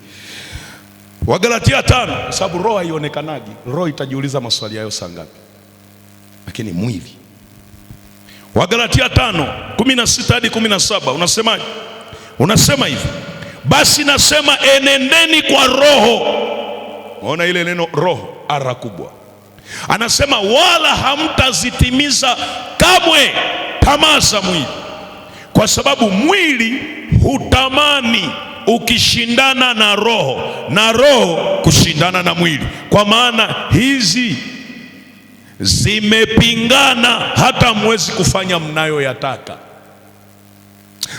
Wagalatia 5, kwa sababu roho haionekanaji. Roho itajiuliza maswali hayo saa ngapi? Lakini mwili. Wagalatia 5:16 hadi 17 unasemaje? Unasema hivi: basi nasema enendeni kwa roho. Unaona ile neno roho, ara kubwa. Anasema wala hamtazitimiza kamwe tamaa za mwili, kwa sababu mwili hutamani ukishindana na roho, na roho kushindana na mwili, kwa maana hizi zimepingana hata mwezi kufanya mnayoyataka.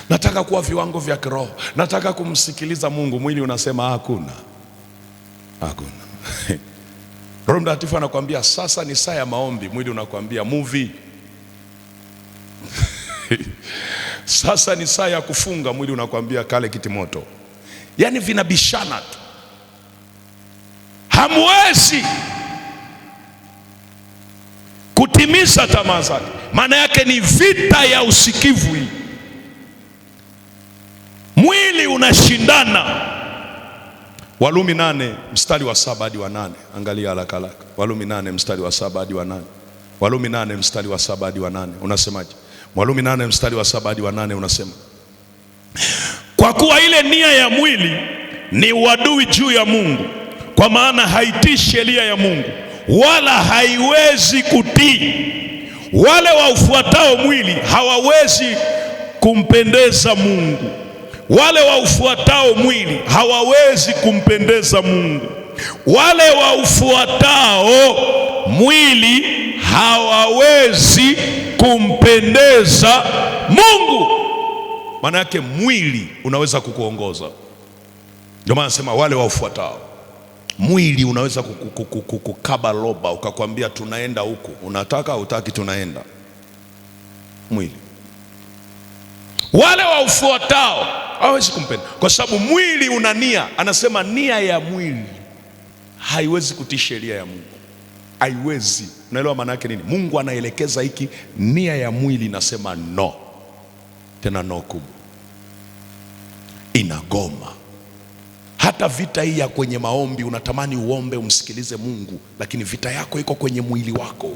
Nataka kuwa viwango vya kiroho, nataka kumsikiliza Mungu. Mwili unasema hakuna. Roho Mtakatifu anakuambia sasa ni saa ya maombi. Mwili unakuambia movie. Sasa ni saa ya kufunga. Mwili unakuambia kale kitimoto. Yaani vinabishana tu, hamwezi kutimiza tamaa zake. Maana yake ni vita ya usikivu hii. mwili unashindana. Warumi 8 mstari wa 7 hadi wa 8. Angalia haraka haraka. Warumi 8 mstari wa 7 hadi wa 8. Warumi 8 mstari wa 7 hadi wa 8 unasemaje? Warumi 8 mstari wa 7 hadi wa 8 unasema, kwa kuwa ile nia ya mwili ni uadui juu ya Mungu, kwa maana haitii sheria ya Mungu, wala haiwezi kutii. Wale waufuatao mwili hawawezi kumpendeza Mungu. Wale waufuatao mwili hawawezi kumpendeza Mungu. Wale waufuatao mwili hawawezi kumpendeza Mungu. Maana yake mwili unaweza kukuongoza. Ndio maana nasema wale waufuatao mwili unaweza kukaba loba, ukakwambia tunaenda huku, unataka hutaki, tunaenda mwili. Wale waufuatao hawezi kumpenda, kwa sababu mwili una nia. Anasema nia ya mwili haiwezi kutii sheria ya Mungu, haiwezi. Unaelewa maana yake nini? Mungu anaelekeza hiki, nia ya mwili inasema no, tena no kubwa, inagoma. Hata vita hii ya kwenye maombi, unatamani uombe umsikilize Mungu, lakini vita yako iko kwenye mwili wako.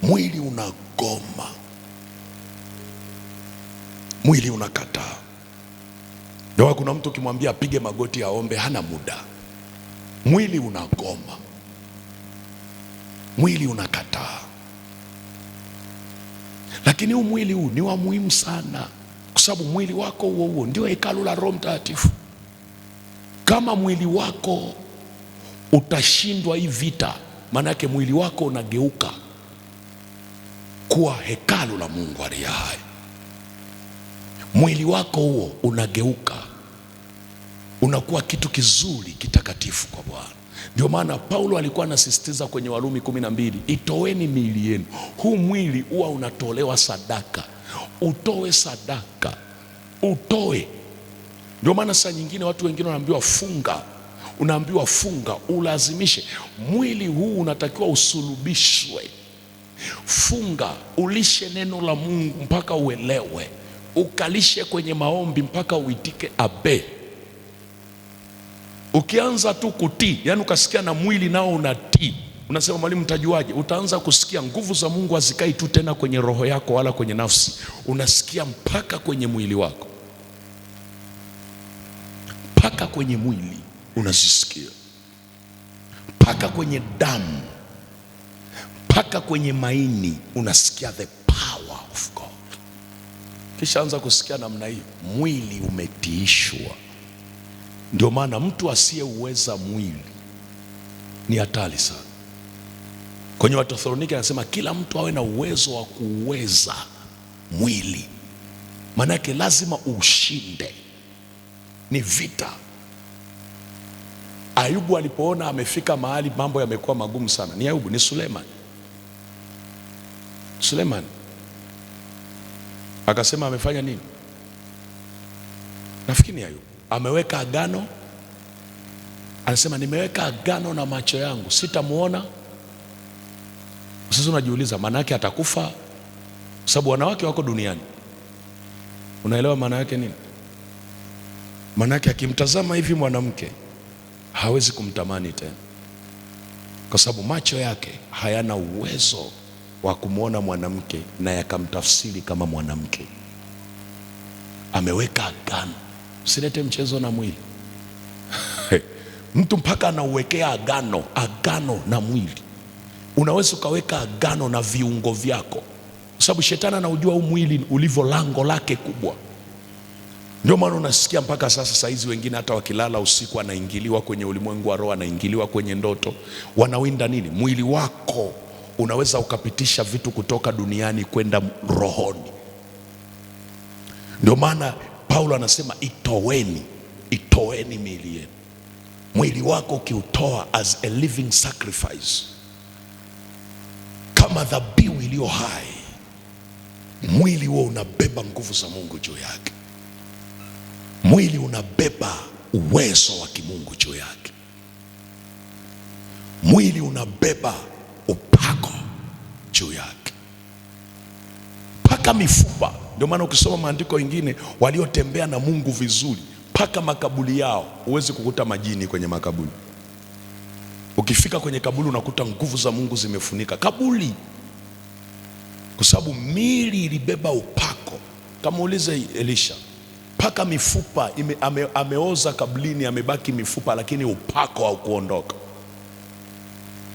Mwili unagoma, mwili unakataa. Ndio kuna mtu ukimwambia apige magoti aombe, hana muda. Mwili unagoma, mwili unakataa. Lakini huu mwili huu ni wa muhimu sana, kwa sababu mwili wako huo ndio hekalu la Roho Mtakatifu. Kama mwili wako utashindwa hii vita, maana yake mwili wako unageuka kuwa hekalu la Mungu aliye hai. Mwili wako huo unageuka, unakuwa kitu kizuri kitakatifu kwa Bwana. Ndio maana Paulo alikuwa anasisitiza kwenye Warumi 12, itoeni miili yenu. Huu mwili huwa unatolewa sadaka, utoe sadaka, utoe. Ndio maana saa nyingine watu wengine wanaambiwa funga, unaambiwa funga, ulazimishe. Mwili huu unatakiwa usulubishwe. Funga, ulishe neno la Mungu mpaka uelewe, ukalishe kwenye maombi mpaka uitike abe. Ukianza tu kutii, yani ukasikia na mwili nao unatii, unasema mwalimu mtajuaje? Utaanza kusikia nguvu za Mungu hazikai tu tena kwenye roho yako wala kwenye nafsi, unasikia mpaka kwenye mwili wako, mpaka kwenye mwili unazisikia, mpaka kwenye damu, mpaka kwenye maini unasikia the power of God. Kisha anza kusikia namna hiyo, mwili umetiishwa. Ndio maana mtu asiyeuweza mwili ni hatari sana. Kwenye Wathesalonike anasema kila mtu awe na uwezo wa kuweza mwili. Maana yake lazima ushinde, ni vita. Ayubu alipoona amefika mahali mambo yamekuwa magumu sana, ni Ayubu, ni Suleiman akasema amefanya nini? Nafikiri ni Ayubu ameweka agano, anasema nimeweka agano na macho yangu, sitamuona. Sasa unajiuliza maana yake atakufa, sababu wanawake wako duniani. Unaelewa maana yake nini? Maana yake akimtazama hivi mwanamke hawezi kumtamani tena, kwa sababu macho yake hayana uwezo wa kumwona mwanamke na yakamtafsiri kama mwanamke. Ameweka agano. Usilete mchezo na mwili. Mtu mpaka anauwekea agano na mwili. Unaweza ukaweka agano na viungo vyako, kwa sababu shetani anaujua huu mwili ulivyo lango lake kubwa. Ndio maana unasikia mpaka sasa hizi wengine hata wakilala usiku anaingiliwa kwenye ulimwengu wa roho, anaingiliwa kwenye ndoto. Wanawinda nini? Mwili wako unaweza ukapitisha vitu kutoka duniani kwenda rohoni. Ndio maana Paulo anasema itoeni miili yenu. Mwili wako ukiutoa as a living sacrifice, kama dhabihu iliyo hai, mwili huo unabeba nguvu za Mungu juu yake. Mwili unabeba uwezo wa kimungu juu yake. Mwili unabeba upako juu yake. mpaka mifupa. Ndio maana ukisoma maandiko mengine, waliotembea na Mungu vizuri mpaka makaburi yao, huwezi kukuta majini kwenye makaburi. Ukifika kwenye kaburi unakuta nguvu za Mungu zimefunika kaburi, kwa sababu miili ilibeba upako. Kama ulize Elisha, mpaka mifupa ameoza kaburini, amebaki mifupa, lakini upako haukuondoka.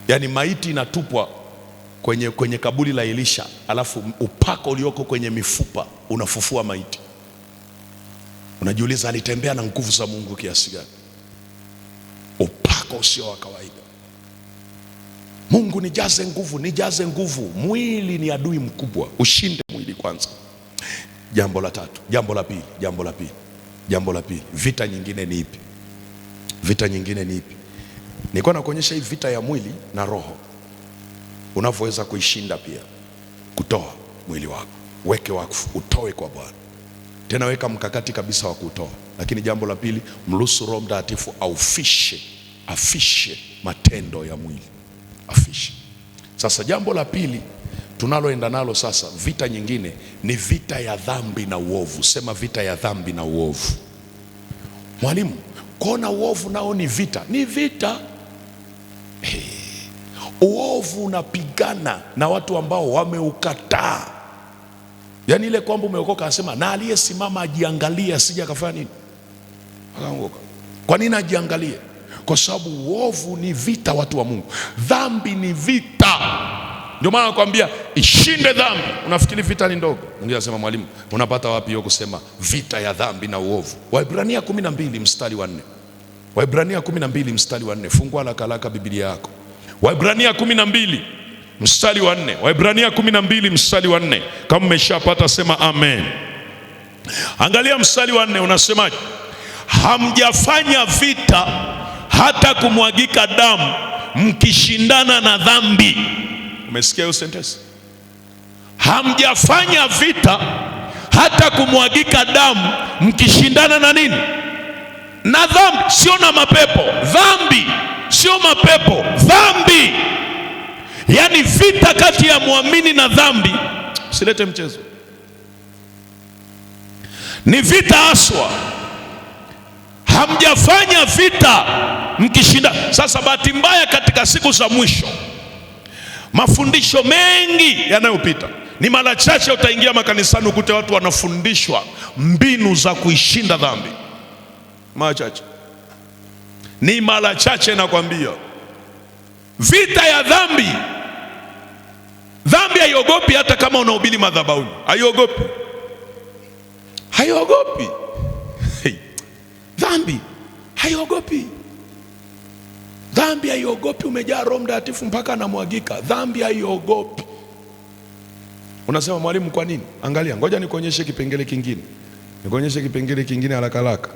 Yaani maiti inatupwa kwenye kaburi la Elisha, alafu upako ulioko kwenye mifupa unafufua maiti. Unajiuliza alitembea na nguvu za Mungu kiasi gani? Upako usio wa kawaida. Mungu, nijaze nguvu, nijaze nguvu. Mwili ni adui mkubwa, ushinde mwili kwanza. Jambo la tatu, jambo la pili, vita nyingine ni ipi? Vita nyingine ni ipi? Nilikuwa nakuonyesha hii vita ya mwili na roho, unavyoweza kuishinda pia. Kutoa mwili wako, weke wakfu, utoe kwa Bwana. Tena weka mkakati kabisa wa kutoa. Lakini jambo la pili, mruhusu Roho Mtakatifu afishe matendo ya mwili, afishe. Sasa jambo la pili tunaloenda nalo sasa, vita nyingine ni vita ya dhambi na uovu. Sema vita ya dhambi na uovu. Mwalimu, kuona uovu nao ni vita? Ni vita. Uovu unapigana na watu ambao wameukataa. Yaani ile kwamba umeokoka, anasema na aliyesimama ajiangalie asije akafanya nini, akaanguka. Kwa nini ajiangalie? Kwa sababu uovu ni vita, watu wa Mungu. Dhambi ni vita. Ndio maana nakwambia ishinde dhambi. Unafikiri vita ni ndogo? Mwingine anasema, mwalimu, unapata wapi hiyo kusema vita ya dhambi na uovu? Waebrania 12 mstari wa 4. Waebrania 12 mstari wa 4. Fungua haraka Biblia yako. Waebrania 12 mstari wa 4. Waebrania 12 mstari wa 4. Kama umeshapata sema amen. Angalia mstari wa 4 unasemaje? Hamjafanya vita hata kumwagika damu mkishindana na dhambi. Umesikia hiyo sentence? Hamjafanya vita hata kumwagika damu mkishindana na nini? Na dhambi. Sio na mapepo. Dhambi. Sio mapepo, dhambi. Yaani vita kati ya muamini na dhambi. Usilete mchezo, ni vita aswa. Hamjafanya vita mkishinda. Sasa bahati mbaya, katika siku za mwisho mafundisho mengi yanayopita, ni mara chache utaingia makanisani ukute watu wanafundishwa mbinu za kuishinda dhambi. Mara chache, ni mara chache nakwambia. Vita ya dhambi. Dhambi haiogopi hata kama unahubiri madhabahuni. Haiogopi. Haiogopi. Dhambi haiogopi. Dhambi haiogopi. Umejaa Roho Mtakatifu mpaka anamwagika. Dhambi haiogopi. Unasema, mwalimu, kwa nini? Angalia, ngoja nikuonyeshe kipengele kingine. Haraka.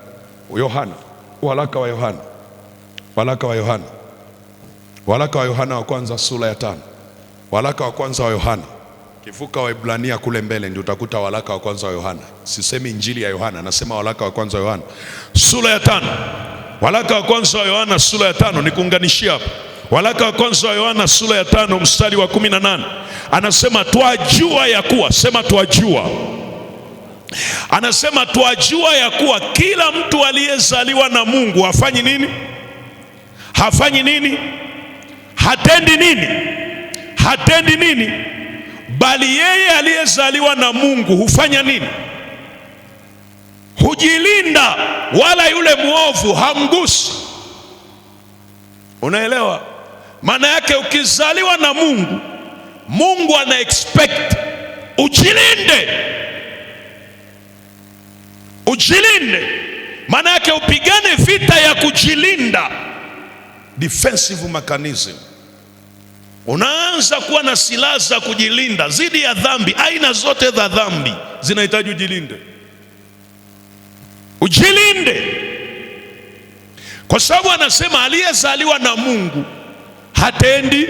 Yohana, waraka wa Yohana wa kwanza sura ya 5. Waraka wa kwanza wa Yohana. Kivuka Waebrania kule mbele ndio utakuta waraka wa kwanza wa Yohana. Sisemi injili ya Yohana, nasema waraka wa kwanza wa Yohana sura ya 5. Waraka wa kwanza wa Yohana sura ya 5, nikuunganishia hapa. Waraka wa kwanza wa Yohana sura ya 5 mstari wa 18. Anasema twajua ya kuwa, sema twajua. Anasema twajua ya kuwa kila mtu aliyezaliwa na Mungu hafanyi nini? Hafanyi nini? Hatendi nini? Hatendi nini? Bali yeye aliyezaliwa na Mungu hufanya nini? Hujilinda, wala yule mwovu hamgusi. Unaelewa? Maana yake ukizaliwa na Mungu, Mungu ana expect ujilinde. Ujilinde. Maana yake upigane vita ya kujilinda. Defensive mechanism. Unaanza kuwa na silaha za kujilinda dhidi ya dhambi. Aina zote za dhambi zinahitaji ujilinde. Ujilinde. Kwa sababu anasema aliyezaliwa na Mungu hatendi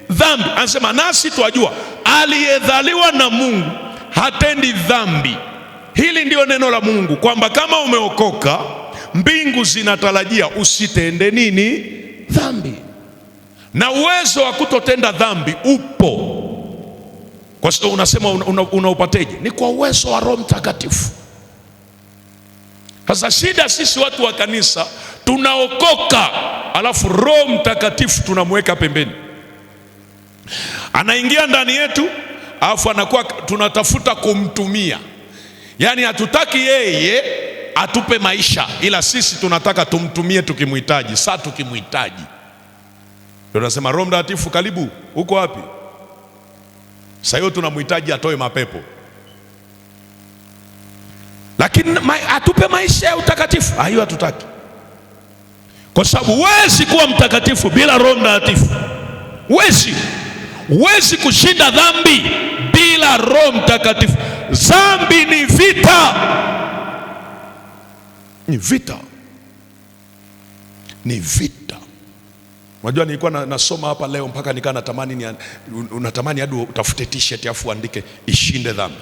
dhambi. Anasema nasi twajua aliyezaliwa na Mungu hatendi dhambi. Hili ndio neno la Mungu, kwamba kama umeokoka, mbingu zinatarajia usitende nini? Dhambi. Na uwezo wa kutotenda dhambi upo. Kwa sababu unasema unaupateje? Ni kwa uwezo wa Roho Mtakatifu. Sasa shida sisi watu wa kanisa tunaokoka, alafu Roho Mtakatifu tunamweka pembeni, anaingia ndani yetu, alafu anakuwa tunatafuta kumtumia. Yaani hatutaki yeye atupe maisha, ila sisi tunataka tumtumie tukimhitaji. Sasa tukimhitaji ndio tunasema Roho Mtakatifu karibu, uko wapi? Sasa hiyo tunamhitaji atoe mapepo, lakini atupe maisha ya utakatifu, hiyo hatutaki. Kwa sababu huwezi kuwa mtakatifu bila Roho Mtakatifu. Huwezi kushinda dhambi bila Roho Mtakatifu. Dhambi ni vita, ni vita. Unajua nilikuwa nasoma hapa leo mpaka nikaa natamani, unatamani hadi utafute t-shirt afu uandike ishinde dhambi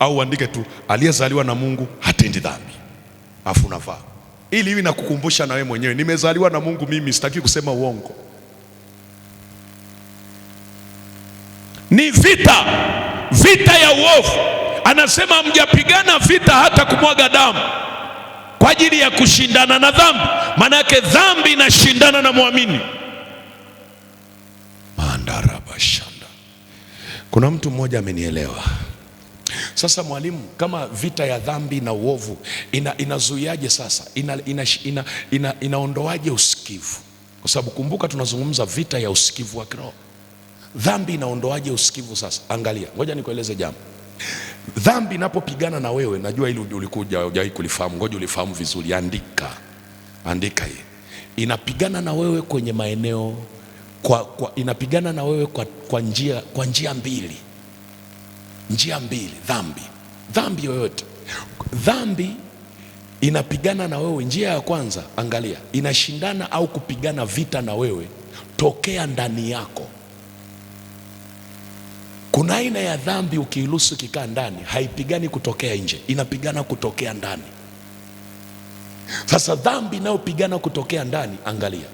au uandike tu aliyezaliwa na Mungu hatendi dhambi, afu unavaa ili hivi nakukumbusha na wewe mwenyewe, nimezaliwa na Mungu mimi, sitaki kusema uongo. Ni vita ya uovu. Anasema hamjapigana vita hata kumwaga damu kwa ajili ya kushindana na dhambi. Maana yake dhambi inashindana na muamini. Mandarabashanda. Kuna mtu mmoja amenielewa. Sasa mwalimu, kama vita ya dhambi na uovu inazuiaje sasa? Inaondoaje usikivu? Kwa sababu kumbuka tunazungumza vita ya usikivu wa kiroho. Dhambi inaondoaje usikivu sasa? Angalia, ngoja nikueleze jambo. Dhambi inapopigana na wewe, najua ili ulikuja hujawahi kulifahamu, ngoja ulifahamu vizuri, andika hii. Inapigana na wewe kwenye maeneo inapigana na wewe kwa njia mbili. Njia mbili dhambi yoyote. Dhambi inapigana na wewe, njia ya kwanza, angalia, inashindana au kupigana vita na wewe tokea ndani yako. Kuna aina ya dhambi ukiiruhusu kikaa ndani, haipigani kutokea nje, inapigana kutokea ndani. Sasa dhambi inayopigana kutokea ndani, angalia,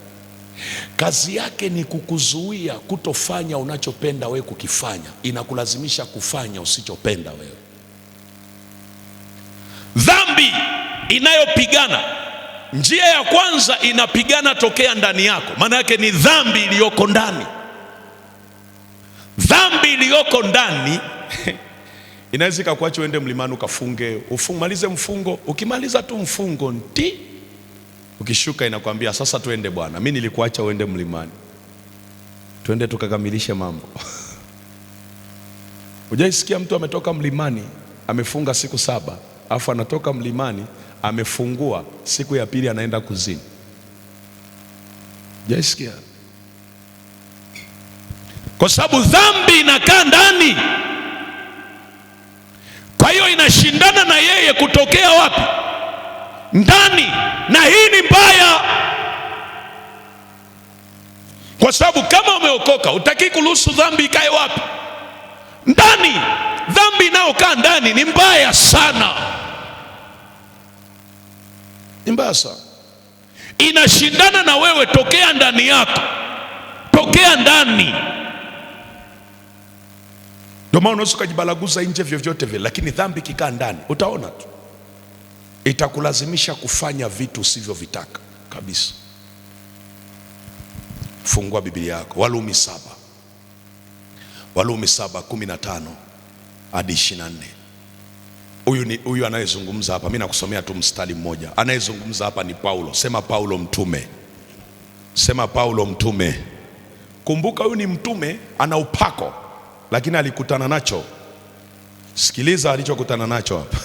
kazi yake ni kukuzuia kutofanya unachopenda wewe kukifanya, inakulazimisha kufanya usichopenda wewe. Dhambi inayopigana, njia ya kwanza inapigana tokea ndani yako, maana yake ni dhambi iliyoko ndani. Dhambi iliyoko ndani inaweza ikakuacha uende mlimani ukafunge, umalize mfungo. Ukimaliza tu mfungo ukishuka inakwambia sasa tuende bwana, mimi nilikuacha uende mlimani, tuende tukakamilishe mambo. Hujaisikia mtu ametoka mlimani amefunga siku 7, afu anatoka mlimani amefungua siku ya pili anaenda kuzini? Hujaisikia? Kwa sababu dhambi inakaa ndani, kwa hiyo inashindana na yeye kutokea wapi? Ndani. Na hii ni mbaya, kwa sababu kama umeokoka hutaki kuruhusu dhambi ikae wapi? Ndani. Dhambi inayokaa ndani ni mbaya sana, ni mbaya sana. Inashindana na wewe tokea ndani yako, tokea ndani. Ndio maana unaweza kujibalaguza nje vyovyote vile, lakini dhambi kikaa ndani, utaona tu itakulazimisha kufanya vitu usivyovitaka kabisa. Fungua Biblia yako, Warumi 7:15 hadi 24. Huyu anayezungumza hapa, mimi nakusomea tu mstari mmoja. Anayezungumza hapa ni Paulo. Sema Paulo mtume. Sema Paulo mtume. Kumbuka huyu ni mtume, ana upako, lakini alikutana nacho. Sikiliza alichokutana nacho hapa.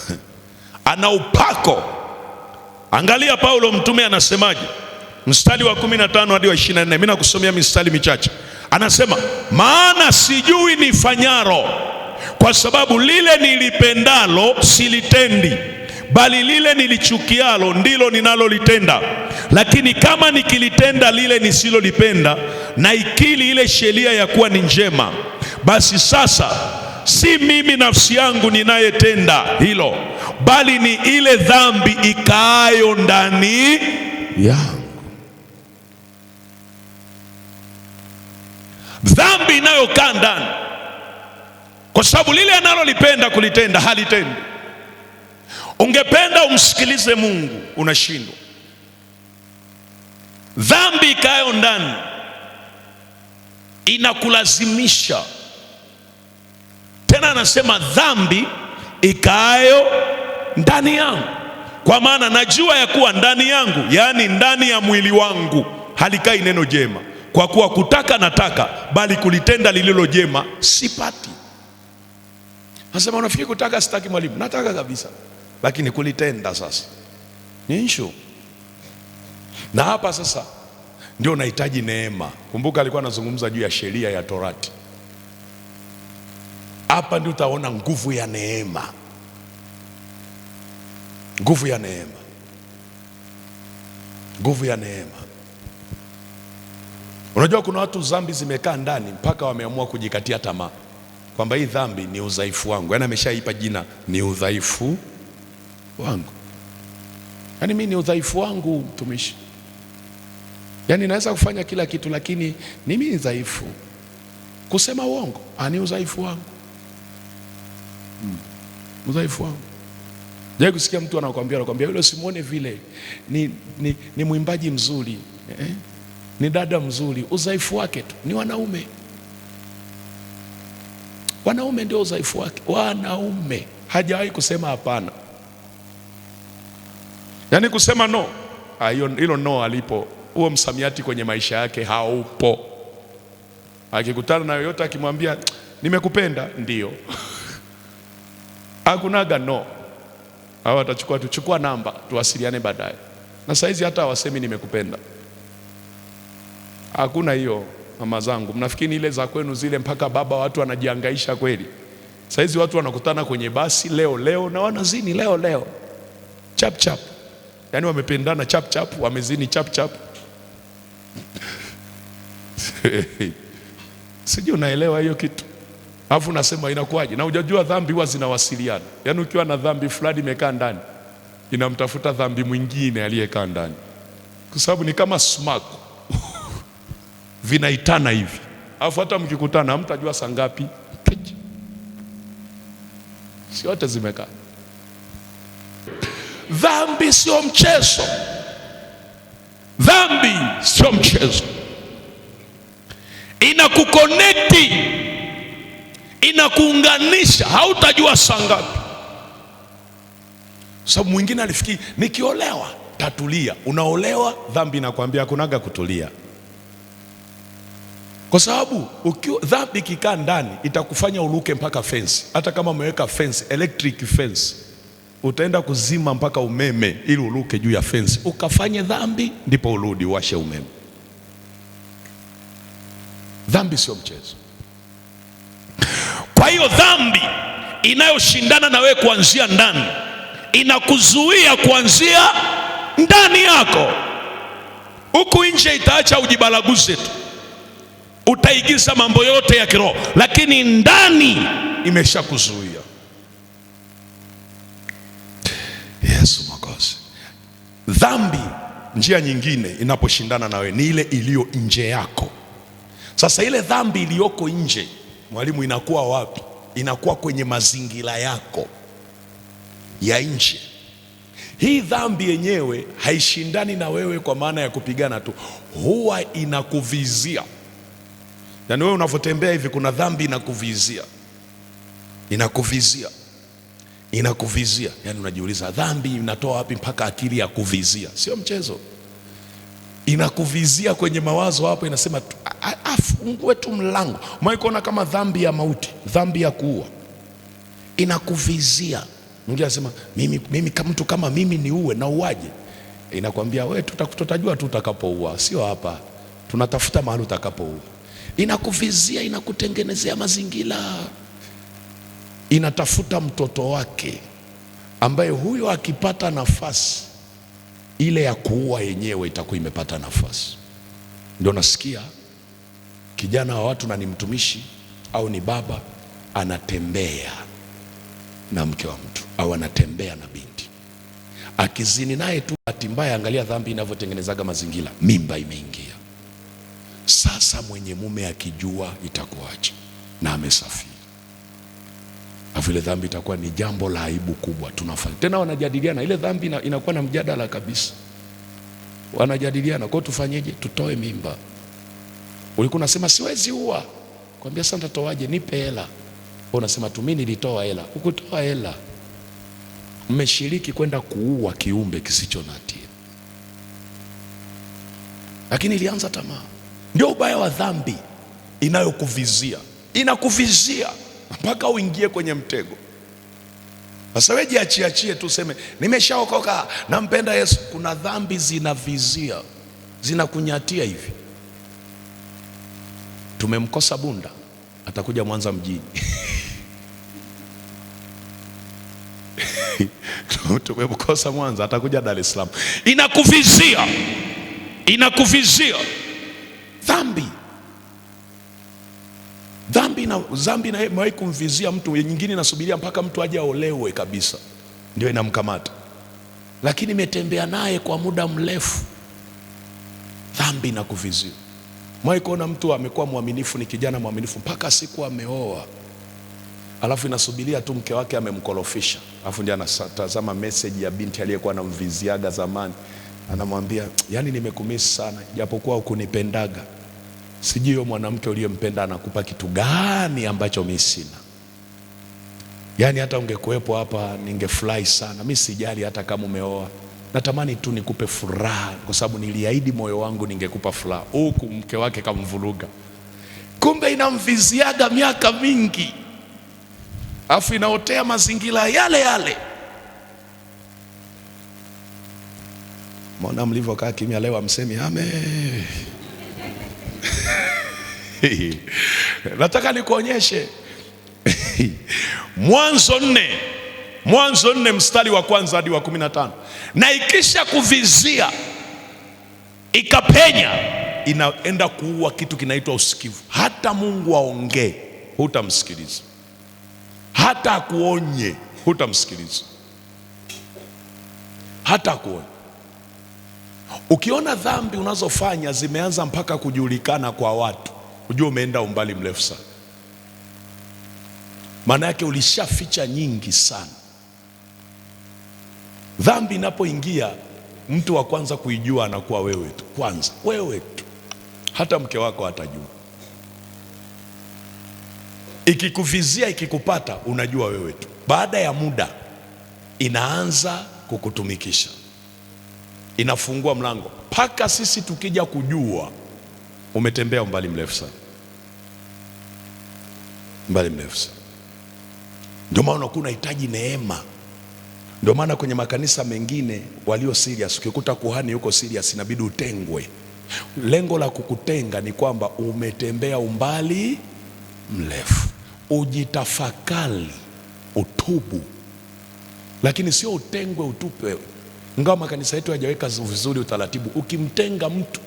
Ana upako. Angalia Paulo mtume anasemaje, mstari wa 15 hadi wa 24. Mimi nakusomea mistari michache. Anasema, maana sijui nifanyaro, kwa sababu lile nilipendalo silitendi, bali lile nilichukialo ndilo ninalolitenda. Lakini kama nikilitenda lile nisilolipenda, na ikili ile sheria ya kuwa ni njema, basi sasa si mimi nafsi yangu ninayetenda hilo, bali ni ile dhambi ikaayo ndani yangu. Dhambi inayokaa ndani, kwa sababu lile analolipenda kulitenda halitendi. Ungependa umsikilize Mungu, unashindwa. Dhambi ikayo ndani inakulazimisha. Tena anasema dhambi ikayo ndani yangu, kwa maana najua ya kuwa ndani yangu, yaani ndani ya mwili wangu, halikai neno jema. Kwa kuwa kutaka nataka, bali kulitenda lililo jema sipati. Anasema unafikiri kutaka sitaki mwalimu? Nataka kabisa, lakini kulitenda sasa ni issue. Na hapa sasa ndio unahitaji neema. Kumbuka alikuwa anazungumza juu ya sheria ya Torati. Hapa ndio utaona nguvu ya neema. Nguvu ya neema. Nguvu ya neema. Unajua kuna watu dhambi zimekaa ndani mpaka wameamua kujikatia tamaa, kwamba hii dhambi ni udhaifu wangu. Yaani ameshaipa jina, ni udhaifu wangu. Yaani mimi ni udhaifu wangu mtumishi. Yaani naweza kufanya kila kitu, lakini mimi ni dhaifu. Kusema uongo, ni udhaifu wangu. Udhaifu wangu. Je, kusikia mtu anakuambia yule usimuone vile ni mwimbaji mzuri, ni dada mzuri, udhaifu wake tu ni wanaume. Wanaume ndio udhaifu wake. Wanaume. Hajawahi kusema hapana. Yaani kusema no, hilo no alipo. Huo msamiati kwenye maisha yake haupo. Akikutana na yoyote akimwambia nimekupenda, ndio. Hakunaga no. Hao atachukua tuchukua namba tuwasiliane baadaye. Na saizi hata hawasemi nimekupenda. Hakuna hiyo mama zangu. Mnafikiri ile za kwenu zile mpaka baba watu wanajihangaisha kweli? Saizi watu wanakutana kwenye basi leo na wanazini leo. Chap chap. Yaani wamependana chap chap, wamezini chap chap. Sijui unaelewa hiyo kitu. Alafu unasema inakuwaje? Na hujajua dhambi huwa zinawasiliana. Yaani ukiwa na dhambi fulani imekaa ndani, inamtafuta dhambi mwingine aliyekaa ndani. Kwa sababu ni kama sumaku. Vinaitana hivi. Alafu hata mkikutana hamtajua saa ngapi. Si wote zimekaa. Dhambi sio mchezo. Dhambi sio mchezo. Inakukonekti, inakuunganisha, hautajua saa ngapi. Sababu mwingine alifikiri nikiolewa tatulia. Unaolewa, dhambi inakwambia hakunaga kutulia. Kwa sababu dhambi ikikaa ndani itakufanya uruke mpaka fence. Hata kama umeweka fence, electric fence, utaenda kuzima mpaka umeme ili uruke juu ya fence. Ukafanye dhambi ndipo urudi washe umeme. Dhambi sio mchezo. Kwa hiyo dhambi inayoshindana na wewe kuanzia ndani inakuzuia kuanzia ndani yako. Huku nje itaacha ujibalaguze tu, utaigiza mambo yote ya kiroho, lakini ndani imeshakuzuia. Yesu Mwokozi. Dhambi njia nyingine inaposhindana na wewe ni ile iliyo nje yako. Sasa ile dhambi iliyoko nje, mwalimu, inakuwa wapi? Inakuwa kwenye mazingira yako ya nje. Hii dhambi yenyewe haishindani na wewe kwa maana ya kupigana tu, huwa inakuvizia. Yaani wewe unavyotembea hivi kuna dhambi inakuvizia. Yaani unajiuliza dhambi inatoa wapi mpaka akili ya kuvizia? Sio mchezo. Inakuvizia kwenye mawazo hapo, inasema afungue tu mlango. Mwaikuona kama dhambi ya mauti, dhambi ya kuua, inakuvizia. Mwingine anasema mimi kama mtu kama mimi ni uwe na uwaje? Inakwambia wewe tutajua tu utakapoua, sio hapa. Tunatafuta mahali utakapoua. Inakuvizia, inakutengenezea mazingira. Inatafuta mtoto wake ambaye huyo akipata nafasi ile ya kuua yenyewe itakuwa imepata nafasi. Ndio nasikia kijana wa watu na ni mtumishi au ni baba anatembea na mke wa mtu au anatembea na binti, akizini naye tu, bahati mbaya, angalia dhambi inavyotengenezaga mazingira, mimba imeingia. Sasa mwenye mume akijua itakuwaje na amesafiri? Na vile dhambi itakuwa ni jambo la aibu kubwa. Tunafanya tena, wanajadiliana ile dhambi inakuwa na mjadala kabisa, wanajadiliana kwa tufanyeje, tutoe mimba. Ulikuwa unasema siwezi ua, kwambia sasa nitatoaje, nipe hela. Unasema tu mimi nilitoa hela. Ukutoa hela, mmeshiriki kwenda kuua kiumbe kisicho na hatia, lakini ilianza tamaa. Ndio ubaya wa dhambi, inayokuvizia, inakuvizia mpaka uingie kwenye mtego. Sasa wewe jiachiachie tu, seme nimeshaokoka, nampenda Yesu. Kuna dhambi zinavizia, zinakunyatia hivi. Tumemkosa Bunda, atakuja Mwanza mjini. Tumemkosa Mwanza, atakuja Dar es Salaam. Inakuvizia, inakuvizia dhambi. Dhambi na imewahi kumvizia mtu, nyingine inasubiria mpaka mtu aje aolewe kabisa ndio inamkamata, lakini imetembea naye kwa muda mrefu. Dhambi inakuvizia. Mwahi kuona mtu amekuwa mwaminifu, ni kijana mwaminifu mpaka siku ameoa, alafu inasubiria tu mke wake amemkorofisha, alafu ndio anatazama message ya binti aliyekuwa anamviziaga zamani, anamwambia yani nimekumisi sana japokuwa hukunipendaga. Sijui huyo mwanamke uliyempenda anakupa kitu gani ambacho mimi sina. Yani hata ungekuwepo hapa ningefurahi sana. Mimi sijali hata kama umeoa, natamani tu nikupe furaha kwa sababu niliahidi moyo wangu ningekupa furaha. Huku mke wake kamvuruga, kumbe inamviziaga miaka mingi, afu inaotea mazingira yale yale. Mbona mlivyokaa kimya leo, amsemi amen? Nataka nikuonyeshe Mwanzo 4 mstari wa kwanza hadi wa 15. Na ikisha kuvizia ikapenya, inaenda kuua kitu kinaitwa usikivu. Hata Mungu aongee hutamsikiliza, hata akuonye hutamsikiliza, hata akuonye. Ukiona dhambi unazofanya zimeanza mpaka kujulikana kwa watu, ujue umeenda umbali mrefu sana. Maana yake ulishaficha nyingi sana. Dhambi inapoingia, mtu wa kwanza kuijua anakuwa wewe tu, kwanza wewe tu, hata mke wako hatajua. Ikikuvizia, ikikupata, unajua wewe tu. Baada ya muda inaanza kukutumikisha, inafungua mlango mpaka sisi tukija kujua umetembea umbali mrefu sana, umbali mrefu sana. Ndio maana unakuwa unahitaji neema. Ndio maana kwenye makanisa mengine walio serious, ukikuta kuhani yuko serious, inabidi utengwe. Lengo la kukutenga ni kwamba umetembea umbali mrefu, ujitafakari, utubu, lakini sio utengwe utupe. Ingawa makanisa yetu hajaweka vizuri utaratibu, ukimtenga mtu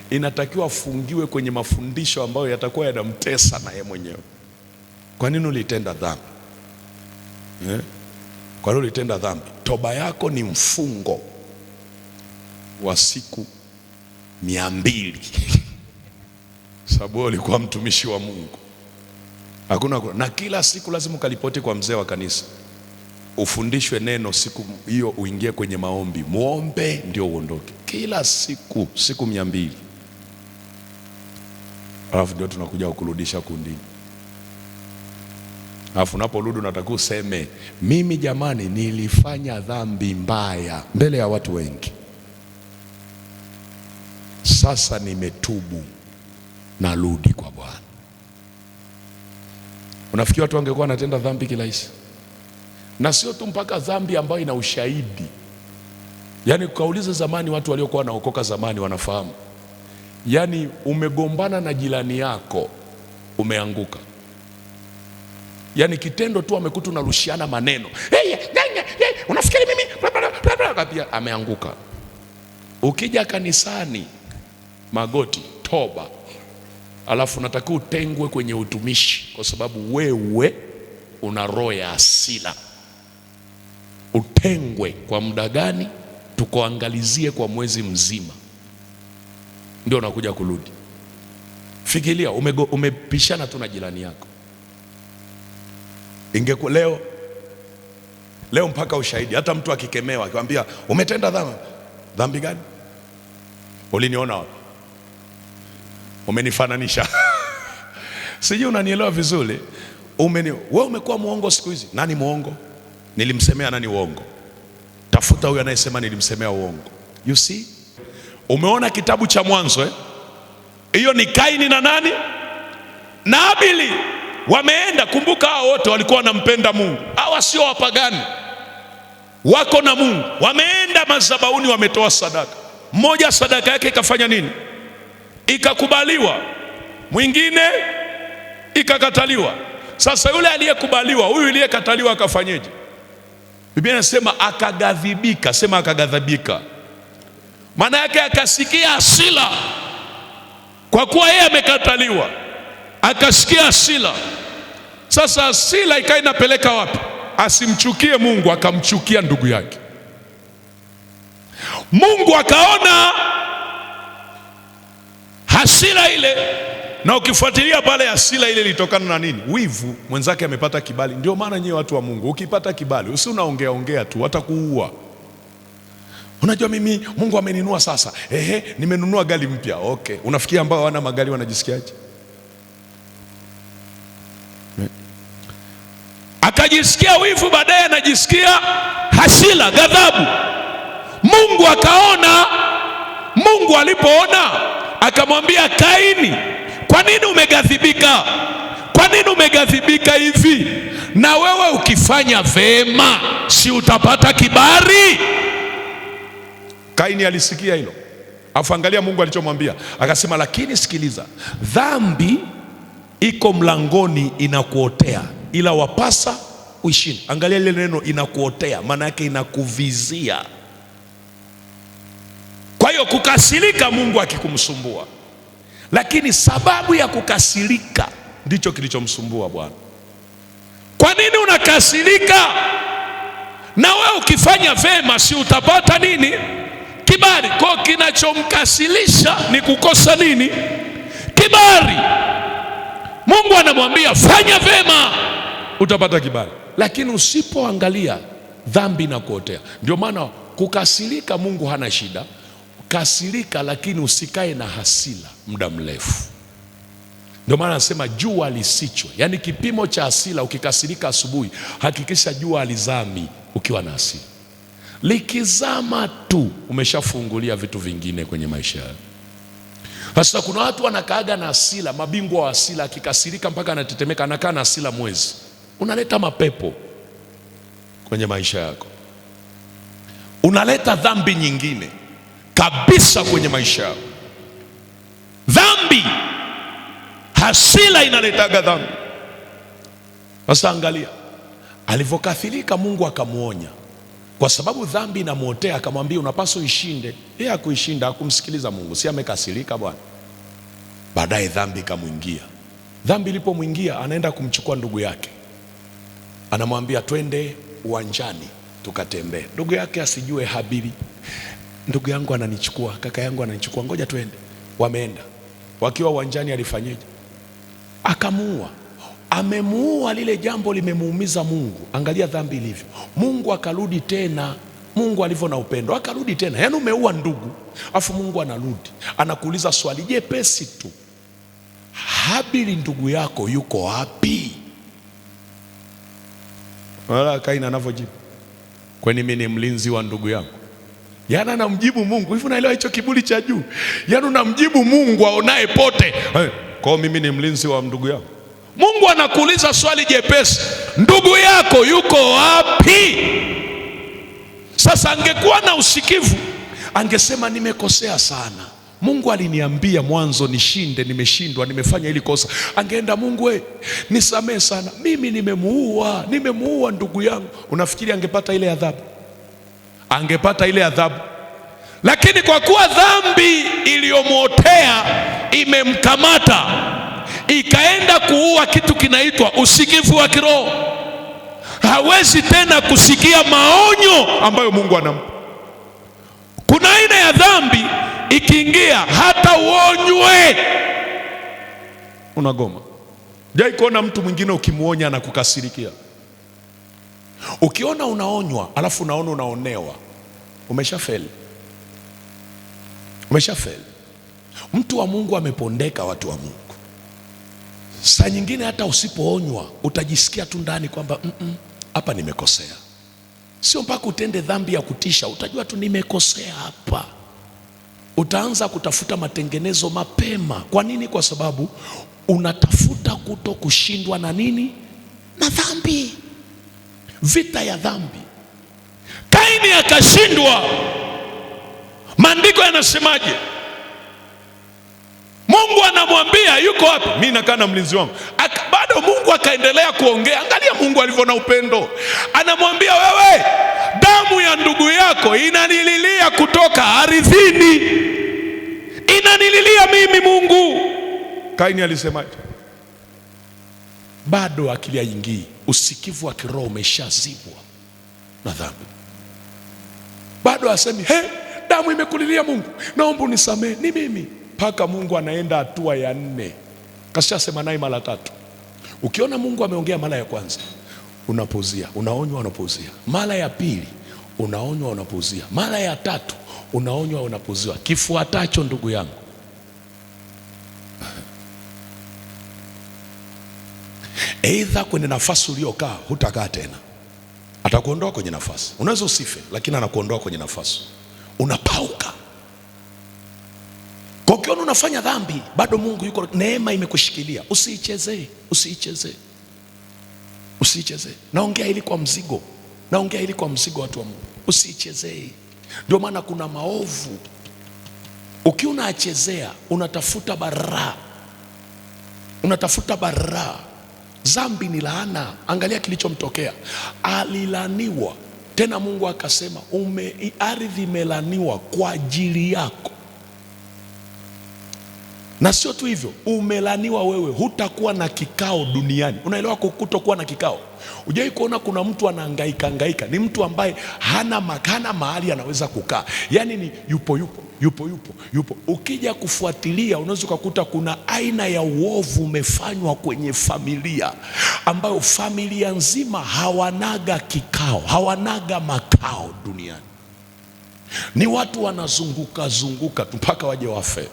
inatakiwa afungiwe kwenye mafundisho ambayo yatakuwa yanamtesa na yeye mwenyewe. Kwa nini ulitenda dhambi? Kwa nini ulitenda dhambi? Toba yako ni mfungo wa siku 200. Sababu ulikuwa mtumishi wa Mungu. Hakuna, na kila siku lazima ukalipoti kwa mzee wa kanisa, ufundishwe neno siku hiyo, uingie kwenye maombi, muombe ndio uondoke. Kila siku 200. Alafu ndio tunakuja kukurudisha kundini. Alafu unaporudi unatakiwa useme, mimi jamani nilifanya dhambi mbaya mbele ya watu wengi, sasa nimetubu, narudi kwa Bwana. Unafikiri watu wangekuwa wanatenda dhambi kirahisi? Na sio tu mpaka dhambi ambayo ina ushahidi. Yaani kauliza zamani, watu waliokuwa wanaokoka zamani wanafahamu. Yaani umegombana na jirani yako, umeanguka. Yaani kitendo tu amekuta unarushiana maneno, unafikiri mimi pia ameanguka. Ukija kanisani, magoti, toba, alafu unatakiwa utengwe kwenye utumishi, kwa sababu wewe una roho ya hasira. Utengwe kwa muda gani? Tukoangalizie kwa mwezi mzima, ndio unakuja kurudi. Fikiria umepishana tu na jirani yako. Ingekuwa leo mpaka ushahidi, hata mtu akikemewa akikwambia umetenda dhambi gani? Uliniona wapi? Umenifananisha. Sijui unanielewa vizuri. Wewe umekuwa muongo siku hizi. Nani muongo? Nilimsemea nani uongo? Tafuta huyo anayesema nilimsemea uongo. You see? Umeona kitabu cha Mwanzo Hiyo ni Kaini na nani? Na Abili. Wameenda, kumbuka hao wote walikuwa wanampenda Mungu. Hawa sio wapagani, wako na Mungu. Wameenda madhabahuni, wametoa sadaka. Mmoja sadaka yake ikafanya nini? Ikakubaliwa, mwingine ikakataliwa. Sasa yule aliyekubaliwa, huyu aliyekataliwa akafanyeje? Biblia inasema akaghadhibika. Sema akaghadhibika. Maana yake akasikia hasira, kwa kuwa yeye amekataliwa, akasikia hasira. Sasa hasira ikawa inapeleka wapi? Asimchukie Mungu, akamchukia ndugu yake. Mungu akaona hasira ile, na ukifuatilia pale hasira ile ilitokana na nini? Wivu. Mwenzake amepata kibali. Ndio maana nyewe watu wa Mungu, ukipata kibali usi unaongea tu, watakuua. Unajua mimi Mungu ameninua sasa. Nimenunua gari mpya. Okay. Unafikia ambao hawana magari wanajisikiaje? Akajisikia wivu, baadaye anajisikia hasira, ghadhabu. Mungu akaona. Mungu alipoona akamwambia Kaini, kwa nini umeghadhibika? Kwa nini umeghadhibika hivi? Na wewe ukifanya vema, si utapata kibali? Kaini alisikia hilo. Afangalia Mungu alichomwambia. Akasema, lakini sikiliza, dhambi iko mlangoni inakuotea, ila wapasa uishinde. Angalia ile neno inakuotea, maana yake inakuvizia. Kwa hiyo kukasirika Mungu akikumsumbua, lakini sababu ya kukasirika ndicho kilichomsumbua Bwana. Kwa nini unakasirika? Na wewe ukifanya vema, si utapata nini? Kibali. Kwa kinachomkasirisha ni kukosa nini? Kibali. Mungu anamwambia fanya vema, utapata kibali. Lakini usipoangalia, dhambi inakuotea. Ndio maana kukasirika Mungu hana shida. Kasirika, lakini usikae na hasira muda mrefu. Ndio maana anasema jua lisichwe. Yaani kipimo cha hasira, ukikasirika asubuhi, hakikisha jua alizami ukiwa na hasira. Likizama tu umeshafungulia vitu vingine kwenye maisha yako. Sasa kuna watu wanakaaga na hasira, mabingwa wa hasira. Akikasirika mpaka anatetemeka, anakaa na hasira mwezi. Unaleta mapepo kwenye maisha yako, unaleta dhambi nyingine kabisa kwenye maisha yako. Dhambi, hasira inaletaga dhambi. Sasa angalia alivyokasirika, Mungu akamuonya. Kwa sababu dhambi inamuotea, akamwambia unapaswa uishinde. Yeye hakuishinda, hakumsikiliza Mungu, si amekasirika Bwana. Baadaye dhambi ikamwingia. Dhambi ilipomwingia, anaenda kumchukua ndugu yake, anamwambia twende uwanjani tukatembee. Ndugu yake asijue Habili, ndugu yangu ananichukua, kaka yangu ananichukua, ngoja twende. Wameenda. Wakiwa uwanjani, alifanyeje? Akamuua. Amemuua. Lile jambo limemuumiza Mungu. Angalia dhambi ilivyo. Mungu akarudi tena. Mungu alivyo na upendo, akarudi tena. Yaani umeua ndugu, afu Mungu anarudi anakuuliza swali jepesi tu, Habili ndugu yako yuko wapi? Wala Kaini anavyojibu, kwani mimi ni mlinzi wa ndugu yangu? Yaani anamjibu Mungu. Hivi unaelewa hicho kiburi cha juu? Yaani unamjibu Mungu aonaye pote. Kwa mimi ni mlinzi wa ndugu yangu. Mungu anakuuliza swali jepesi, ndugu yako yuko wapi? Sasa angekuwa na usikivu, angesema nimekosea sana. Mungu aliniambia mwanzo nishinde, nimeshindwa, nimefanya hili kosa. Angeenda, Mungu nisamehe sana, mimi nimemuua ndugu yangu. Unafikiri angepata ile adhabu? Angepata ile adhabu. Lakini kwa kuwa dhambi iliyomwotea imemkamata, ikaenda kuua kitu kinaitwa usikivu wa kiroho. Hawezi tena kusikia maonyo ambayo Mungu anampa. Kuna aina ya dhambi ikiingia, hata uonywe unagoma. Jai kuona mtu mwingine ukimuonya na kukasirikia? Ukiona unaonywa alafu unaona unaonewa, umeshafeli. Umeshafeli. Mtu wa Mungu amepondeka, watu wa Mungu. Saa nyingine hata usipoonywa utajisikia tu ndani kwamba hapa nimekosea. Sio mpaka utende dhambi ya kutisha, utajua tu nimekosea hapa. Utaanza kutafuta matengenezo mapema. Kwa nini? Kwa sababu unatafuta kuto kushindwa na nini? Na dhambi. Vita ya dhambi. Kaini akashindwa. Maandiko yanasemaje? Mungu anamwambia yuko wapi? Mimi nakaa na mlinzi wangu. Bado Mungu akaendelea kuongea. Angalia Mungu alivyo na upendo. Anamwambia, wewe, damu ya ndugu yako inanililia kutoka ardhini. Inanililia mimi Mungu. Kaini alisemaje? Bado akili haingii. Usikivu wa kiroho umeshazibwa na dhambi. Bado asemi, damu imekulilia Mungu, naomba unisamehe, ni mimi. Paka Mungu anaenda hatua ya 4. Kashasema naye mara 3. Ukiona Mungu ameongea mara ya kwanza, unapozia, unaonywa, unapozia. Mara ya pili, unaonywa, unapozia. Mara ya 3, unaonywa, unapoziwa. Kifuatacho, ndugu yangu, aidha kwenye nafasi uliokaa hutakaa tena. Atakuondoa kwenye nafasi. Unaweza usife, lakini anakuondoa kwenye nafasi. Unapauka. Kwa ukiona unafanya dhambi, bado Mungu yuko, neema imekushikilia. Usiichezee, usiichezee. Usiichezee. Naongea hili kwa mzigo. Naongea hili kwa mzigo, watu wa Mungu. Usiichezee. Ndio maana kuna maovu. Ukiwa unaachezea, unatafuta baraa. Unatafuta baraa. Dhambi ni laana. Angalia kilichomtokea. Alilaniwa. Tena Mungu akasema, ardhi imelaniwa kwa ajili yako. Na sio tu hivyo, umelaniwa wewe, hutakuwa na kikao duniani. Unaelewa kutokuwa na kikao? Hujai kuona kuna mtu anahangaika, ni mtu ambaye hana mahali anaweza kukaa. Yaani ni yupo. Ukija kufuatilia, unaweza kukuta kuna aina ya uovu umefanywa kwenye familia, ambayo familia nzima hawanaga kikao, hawanaga makao duniani. Ni watu wanazunguka tu mpaka waje wafe.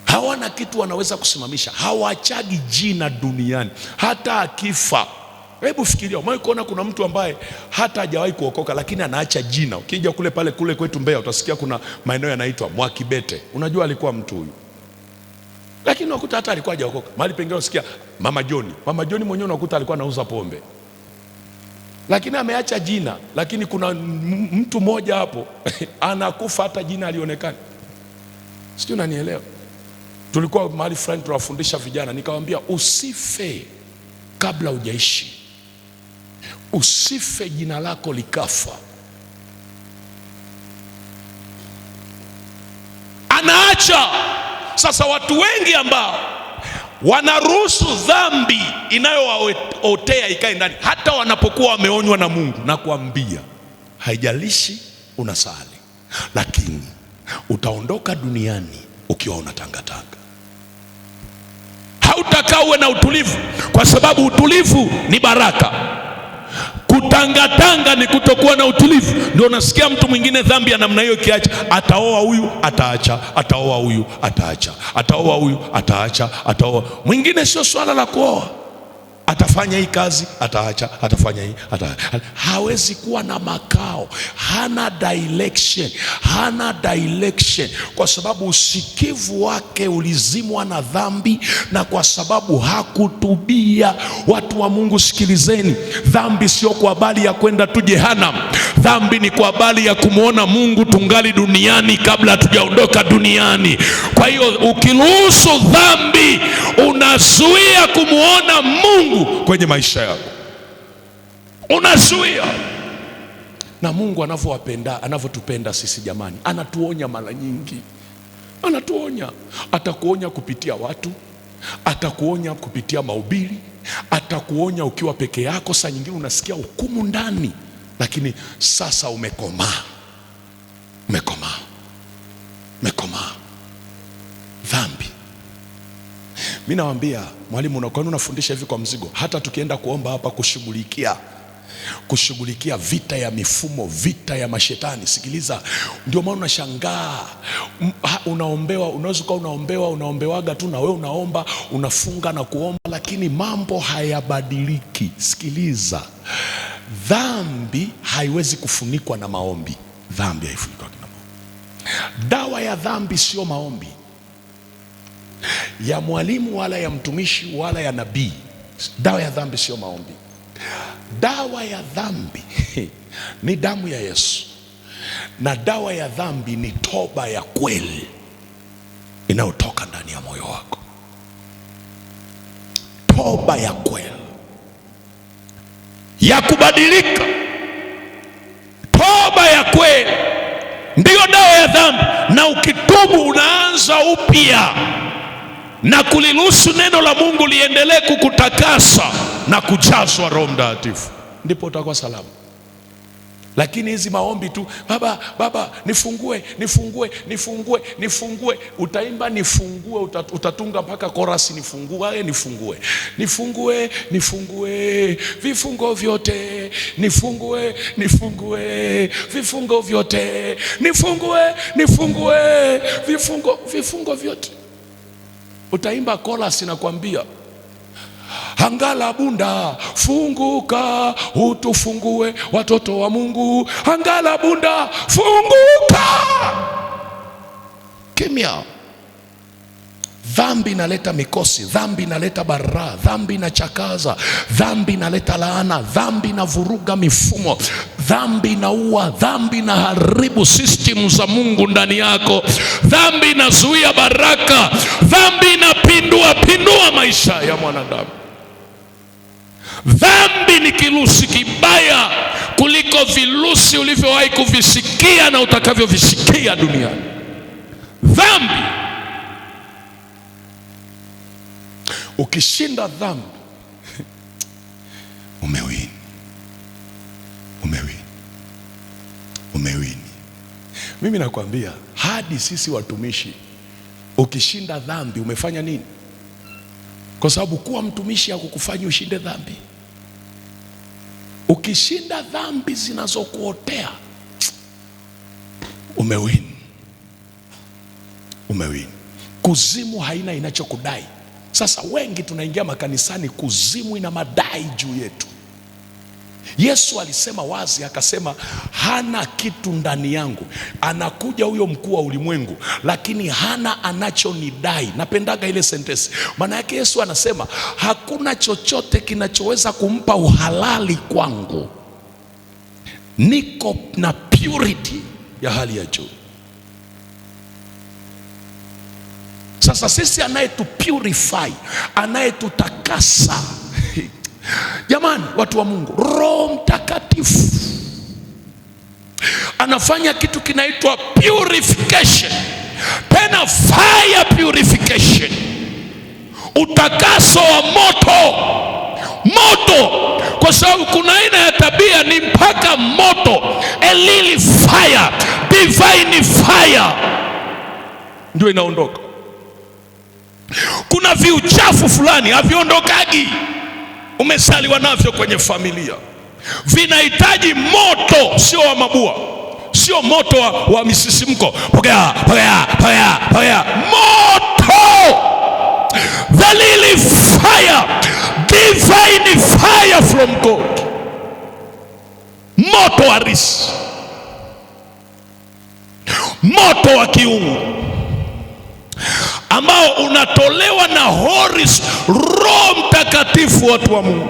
Hawana kitu wanaweza kusimamisha. Hawachagi jina duniani hata akifa. Hebu fikiria, umewahi kuona kuna mtu ambaye hata hajawahi kuokoka lakini anaacha jina? Ukija kule kwetu Mbeya utasikia kuna maeneo yanaitwa Mwakibete. Unajua alikuwa mtu huyu, lakini unakuta hata alikuwa hajaokoka. Mahali pengine unasikia Mama John. Mama John mwenyewe unakuta alikuwa anauza pombe, lakini ameacha jina. Lakini kuna mtu mmoja hapo anakufa hata jina alionekana. Sijui unanielewa? Tulikuwa mahali fulani tunawafundisha vijana, nikamwambia usife kabla hujaishi. Usife jina lako likafa. Anaacha. Sasa watu wengi ambao wanaruhusu dhambi inayowaotea ikae ndani hata wanapokuwa wameonywa na Mungu, na kuambia haijalishi unasali, lakini utaondoka duniani ukiwa unatangatanga. Hautakaa uwe na utulivu, kwa sababu utulivu ni baraka. Kutangatanga ni kutokuwa na utulivu. Ndio unasikia mtu mwingine dhambi ya namna hiyo kiacha, ataoa huyu ataacha, ataoa huyu ataacha, ataoa huyu ataacha, ataoa mwingine. Sio swala la kuoa, atafanya hii kazi ataacha, atafanya hii ataacha. Hawezi kuwa na makao, hana direction, kwa sababu usikivu wake ulizimwa na dhambi, na kwa sababu hakutubia. Watu wa Mungu, sikilizeni, dhambi sio kwa habari ya kwenda tu jehanamu. Dhambi ni kwa habari ya kumwona Mungu tungali duniani kabla hatujaondoka duniani. Kwa hiyo ukiruhusu dhambi, unazuia kumwona Mungu kwenye maisha yako, unazuia. Na Mungu anavyotupenda sisi, jamani, anatuonya mara nyingi. Anatuonya. Atakuonya kupitia watu, atakuonya kupitia mahubiri, atakuonya ukiwa peke yako. Saa nyingine unasikia hukumu ndani, lakini sasa umekomaa. Dhambi Mimi nawaambia, mwalimu, kwani unafundisha hivi kwa mzigo? Hata tukienda kuomba hapa kushughulikia vita ya mifumo, vita ya mashetani, sikiliza, ndio maana unashangaa unaombewa, unaweza kuwa unaombewaga tu na wewe unaomba, unafunga na kuomba, lakini mambo hayabadiliki. Sikiliza, dhambi haiwezi kufunikwa na maombi. Dhambi haifunikwa na maombi. Dawa ya dhambi sio maombi ya mwalimu wala ya mtumishi wala ya nabii. Dawa ya dhambi sio maombi. Dawa ya dhambi ni damu ya Yesu, na dawa ya dhambi ni toba ya kweli inayotoka ndani ya moyo wako. Toba ya kweli ya kubadilika, toba ya kweli ndiyo dawa ya dhambi. Na ukitubu unaanza upya na kuliruhusu neno la Mungu liendelee kukutakasa na kujazwa Roho Mtakatifu, ndipo utakuwa salama. Lakini hizi maombi tu, baba nifungue, utaimba nifungue, utatunga mpaka chorus, nifungue vifungo vyote, nifungue vifungo vyote, nifungue vifungo vyote. Utaimba chorus, nakwambia, Hangala bunda funguka, utufungue watoto wa Mungu. Hangala bunda funguka. Kimya. Dhambi inaleta mikosi, dhambi inaleta baraa, dhambi inachakaza, dhambi inaleta laana, dhambi inavuruga mifumo, dhambi inaua, dhambi inaharibu system za Mungu ndani yako, dhambi inazuia baraka, dhambi inapindua maisha ya mwanadamu. Dhambi ni kirusi kibaya kuliko virusi ulivyowahi kuvisikia na utakavyovisikia duniani. Dhambi, ukishinda dhambi umewini. Mimi nakwambia, hadi sisi watumishi, ukishinda dhambi umefanya nini? Kwa sababu kuwa mtumishi hakukufanya ushinde dhambi. Ukishinda dhambi zinazokuotea umewini. Kuzimu haina inachokudai. Sasa wengi tunaingia makanisani, kuzimu ina madai juu yetu. Yesu alisema wazi, akasema hana kitu ndani yangu. Anakuja huyo mkuu wa ulimwengu, lakini hana anachonidai. Napendaga ile sentensi, maana yake Yesu anasema hakuna chochote kinachoweza kumpa uhalali kwangu. Niko na purity ya hali ya juu. Sasa sisi anayetupurify, anayetutakasa, jamani, watu wa Mungu, Roho Mtakatifu anafanya kitu kinaitwa purification, tena fire purification, utakaso wa moto. Kwa sababu kuna aina ya tabia ni mpaka moto, a little fire, divine fire ndio inaondoka. Kuna viuchafu fulani haviondokagi, umesaliwa navyo kwenye familia, vinahitaji moto, sio wa mabua, sio moto wa misisimko. Pokea moto, the lily fire, divine fire from God, moto harisi, moto wa kiungu ambao unatolewa na Roho Mtakatifu. Watu wa Mungu,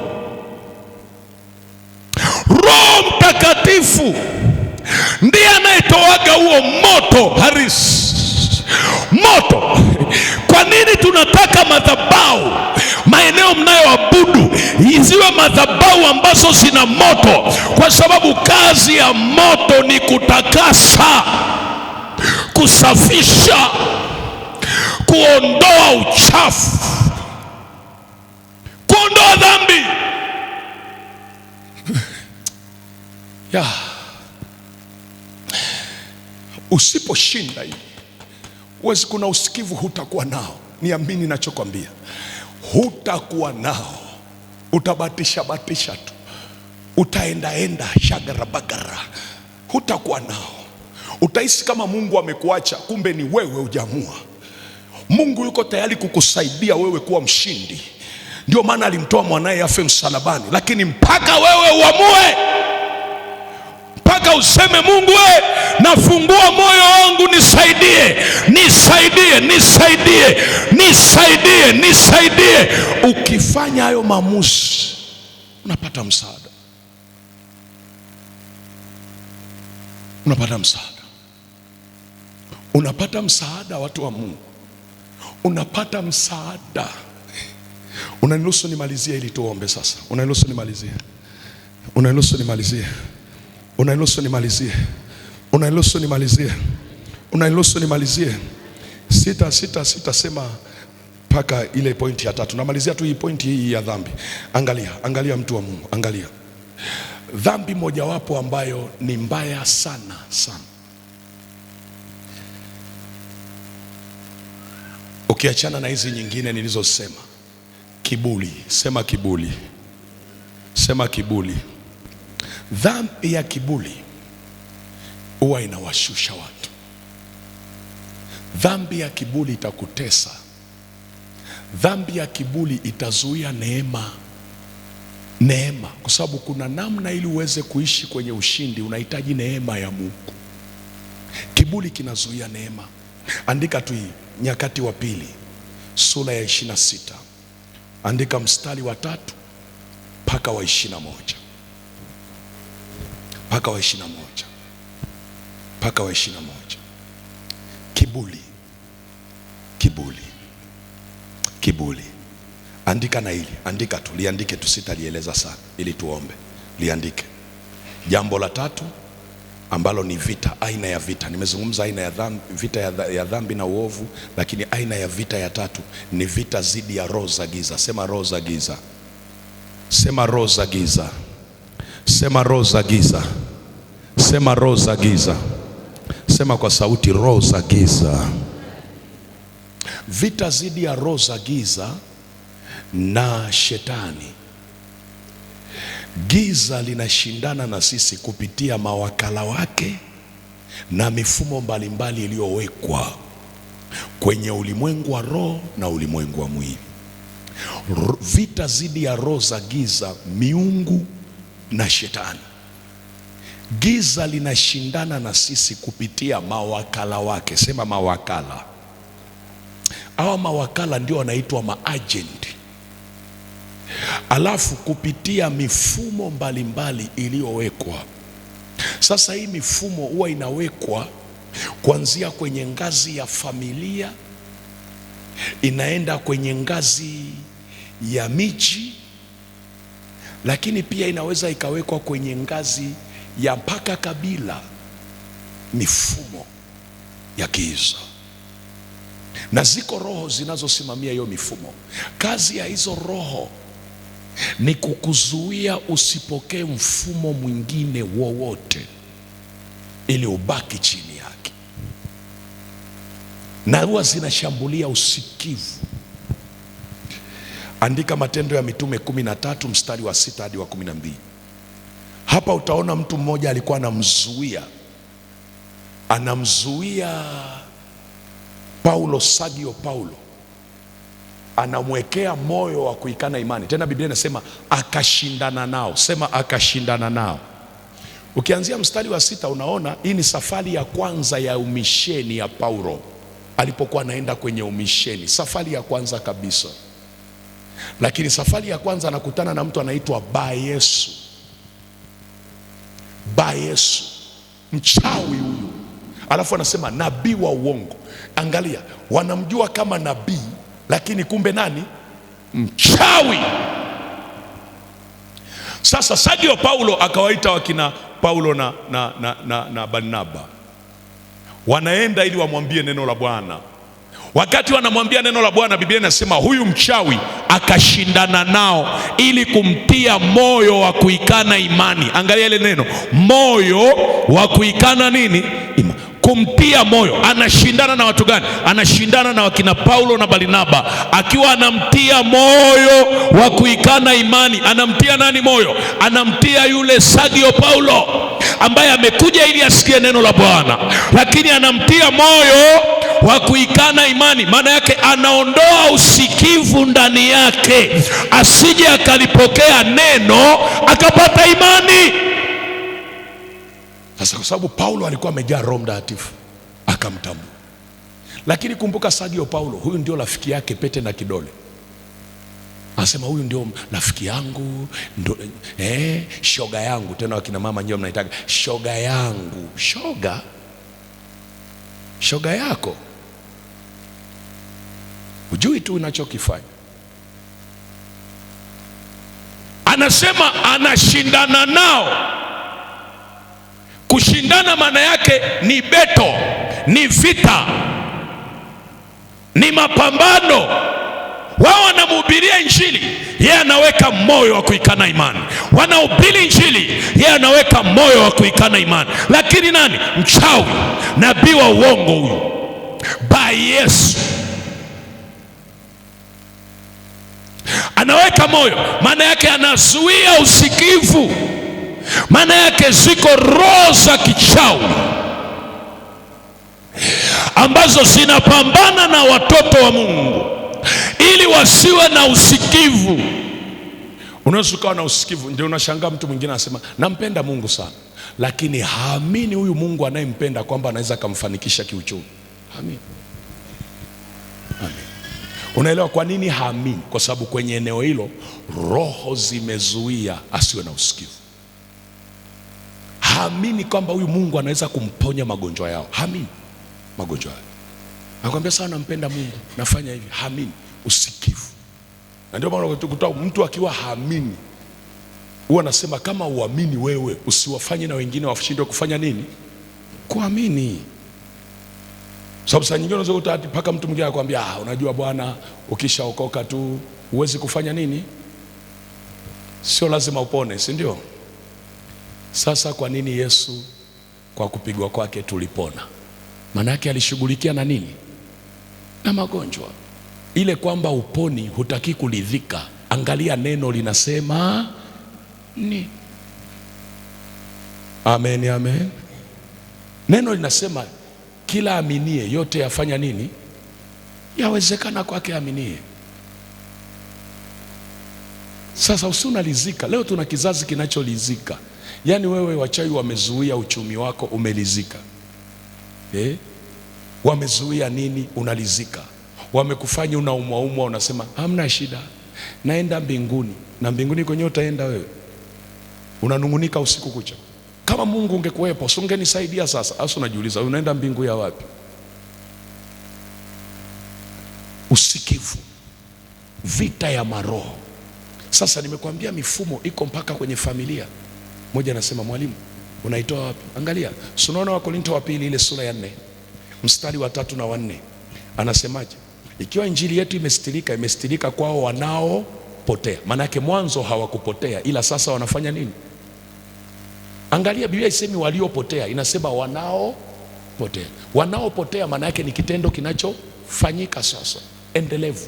Roho Mtakatifu ndiye anayetoaga huo moto harisi, moto. Kwa nini tunataka madhabahu, maeneo mnayoabudu ziwe madhabahu ambazo zina moto? Kwa sababu kazi ya moto ni kutakasa, kusafisha, kuondoa uchafu, kuondoa dhambi. Usiposhinda hii, kuna usikivu hutakuwa nao. niamini ninachokwambia, hutakuwa nao. Utabatisha batisha tu, utaendaenda shagarabagara, hutakuwa nao. Utahisi kama Mungu amekuacha, kumbe ni wewe hujaamua. Mungu yuko tayari kukusaidia wewe kuwa mshindi. Ndio maana alimtoa mwanaye afe msalabani, lakini mpaka wewe uamue, mpaka useme Mungu we, nafungua moyo wangu, nisaidie, nisaidie, nisaidie, nisaidie, nisaidie. Ukifanya hayo maamuzi, unapata msaada, unapata msaada, unapata msaada. Watu wa Mungu, unapata msaada. Unaniruhusu nimalizie ili tuombe sasa? Unaniruhusu nimalizie? Unaniruhusu nimalizie? Unaniruhusu nimalizie? Unaniruhusu nimalizie? Unaniruhusu nimalizie? Sema mpaka ile pointi ya 3. Namalizia tu hii pointi hii ya dhambi. Angalia mtu wa Mungu, angalia. Dhambi mojawapo ambayo ni mbaya sana sana, ukiachana na hizi nyingine nilizosema, kiburi. Sema kiburi, sema kiburi. Dhambi ya kiburi huwa inawashusha watu. Dhambi ya kiburi itakutesa. Dhambi ya kiburi itazuia neema. Kwa sababu kuna namna, ili uweze kuishi kwenye ushindi unahitaji neema ya Mungu. Kiburi kinazuia neema. Andika tu hii, Nyakati wa Pili sura ya 26, andika mstari wa 3 mpaka wa 21, mpaka wa 21, mpaka wa 21. Kiburi, kiburi, kiburi. Andika na hili, andika tu, liandike tu, sitalieleza sana ili tuombe. Liandike. Jambo la 3 ambalo ni vita, aina ya vita. Nimezungumza aina ya dhambi, vita ya dhambi na uovu, lakini aina ya vita ya 3 ni vita dhidi ya roho za giza. Sema roho za giza, sema roho za giza, sema roho za giza, sema roho za giza, sema kwa sauti, roho za giza. Vita dhidi ya roho za giza na shetani. Giza linashindana na sisi kupitia mawakala wake na mifumo mbalimbali iliyowekwa kwenye ulimwengu wa roho na ulimwengu wa mwili. Vita dhidi ya roho za giza, miungu na shetani. Giza linashindana na sisi kupitia mawakala wake. Sema mawakala. Hawa mawakala ndio wanaitwa maagenti. Alafu kupitia mifumo mbalimbali iliyowekwa. Sasa hii mifumo huwa inawekwa kuanzia kwenye ngazi ya familia, inaenda kwenye ngazi ya miji, lakini pia inaweza ikawekwa kwenye ngazi ya mpaka kabila. Mifumo ya giza, na ziko roho zinazosimamia hiyo mifumo. Kazi ya hizo roho ni kukuzuia usipokee mfumo mwingine wowote, ili ubaki chini yake, na huwa zinashambulia usikivu. Andika Matendo ya Mitume 13 mstari wa 6 hadi wa 12. Hapa utaona mtu mmoja alikuwa anamzuia Paulo, Sergio Paulo, anamwekea moyo wa kuikana imani. Tena Biblia inasema akashindana nao. Sema akashindana nao. Ukianzia mstari wa 6 unaona hii ni safari ya kwanza ya umisheni ya Paulo, alipokuwa anaenda kwenye umisheni, safari ya kwanza kabisa. Lakini safari ya kwanza anakutana na mtu anaitwa Bayesu. Bayesu, mchawi huyu. Alafu anasema nabii wa uongo. Angalia, wanamjua kama nabii, lakini kumbe nani? Mchawi. Sasa Sergio Paulo akawaita wakina Paulo na Barnaba, wanaenda ili wamwambie neno la Bwana. Wakati wanamwambia neno la Bwana, Biblia inasema huyu mchawi akashindana nao ili kumtia moyo wa kuikana imani. Angalia ile neno, moyo wa kuikana nini? kumtia moyo. Anashindana na watu gani? Anashindana na wakina Paulo na Barnaba, akiwa anamtia moyo wa kuikana imani. Anamtia nani moyo? Anamtia yule Sergio Paulo ambaye amekuja ili asikie neno la Bwana, lakini anamtia moyo wa kuikana imani. Maana yake anaondoa usikivu ndani yake, asije akalipokea neno akapata imani. Sasa kwa sababu Paulo alikuwa amejaa Roho Mtakatifu akamtambua. Lakini kumbuka Sergio Paulo, huyu ndio rafiki yake pete na kidole. Anasema huyu ndio rafiki yangu, ndo, shoga yangu. Tena wakina mama ndio mnaitaga shoga yangu. Shoga yako, hujui tu unachokifanya. Anasema anashindana nao. Kushindana maana yake ni beto, ni vita, ni mapambano. Wao wanamhubiria Injili, yeye anaweka moyo wa kuikana imani. Wanahubiri Injili, yeye anaweka moyo wa kuikana imani. Lakini nani? Mchawi, nabii wa uongo huyu, by Yesu anaweka moyo. Maana yake anazuia usikivu. Maana yake ziko roho za kichawi ambazo zinapambana na watoto wa Mungu ili wasiwe na usikivu. Unaweza ukawa na usikivu, ndio unashangaa mtu mwingine anasema nampenda Mungu sana, lakini haamini huyu Mungu anayempenda kwamba anaweza kumfanikisha kiuchumi. Amen. Unaelewa kwa nini haamini? Kwa sababu kwenye eneo hilo roho zimezuia asiwe na usikivu. Haamini kwamba huyu Mungu anaweza kumponya magonjwa yao. Haamini magonjwa yao. Nakwambia sana nampenda Mungu, nafanya hivi. Haamini, usikivu. Na ndio maana ukuta mtu akiwa haamini, huwa anasema kama uamini wewe, usiwafanye na wengine washindwe kufanya nini? Kuamini. Sababu saa nyingine unaweza kuta mpaka mtu mwingine akwambia unajua bwana, ukishaokoka tu huwezi kufanya nini? Sio lazima upone, si ndio? Sasa kwa nini Yesu kwa kupigwa kwake tulipona? Maana yake alishughulikia na nini? Na magonjwa. Ile kwamba uponi hutaki kuridhika. Angalia neno linasema ni. Amen, amen. Neno linasema kila aminie yote yafanya nini? Yawezekana kwake aminie. Sasa usiunalizika. Leo tuna kizazi kinacholizika. Yaani wewe wachawi wamezuia uchumi wako, umelizika. Wamezuia nini? Unalizika. Wamekufanya unaumwa, unasema hamna shida, naenda mbinguni. Na mbinguni kwenye utaenda wewe, unanungunika usiku kucha. Kama Mungu ungekuwepo, usingenisaidia sasa. Asa unajiuliza unaenda mbingu ya wapi? Usikivu, vita ya maroho. Sasa nimekuambia mifumo iko mpaka kwenye familia. Mmoja anasema mwalimu, unaitoa wapi? Angalia, unaona Wakorintho wa pili ile sura ya 4 mstari wa 3 na 4. Anasemaje? Ikiwa injili yetu imestirika kwao wanaopotea. Maana yake mwanzo hawakupotea, ila sasa wanafanya nini? Angalia, Biblia isemi waliopotea, inasema wanaopotea. Wanaopotea maana yake ni kitendo kinachofanyika sasa, endelevu.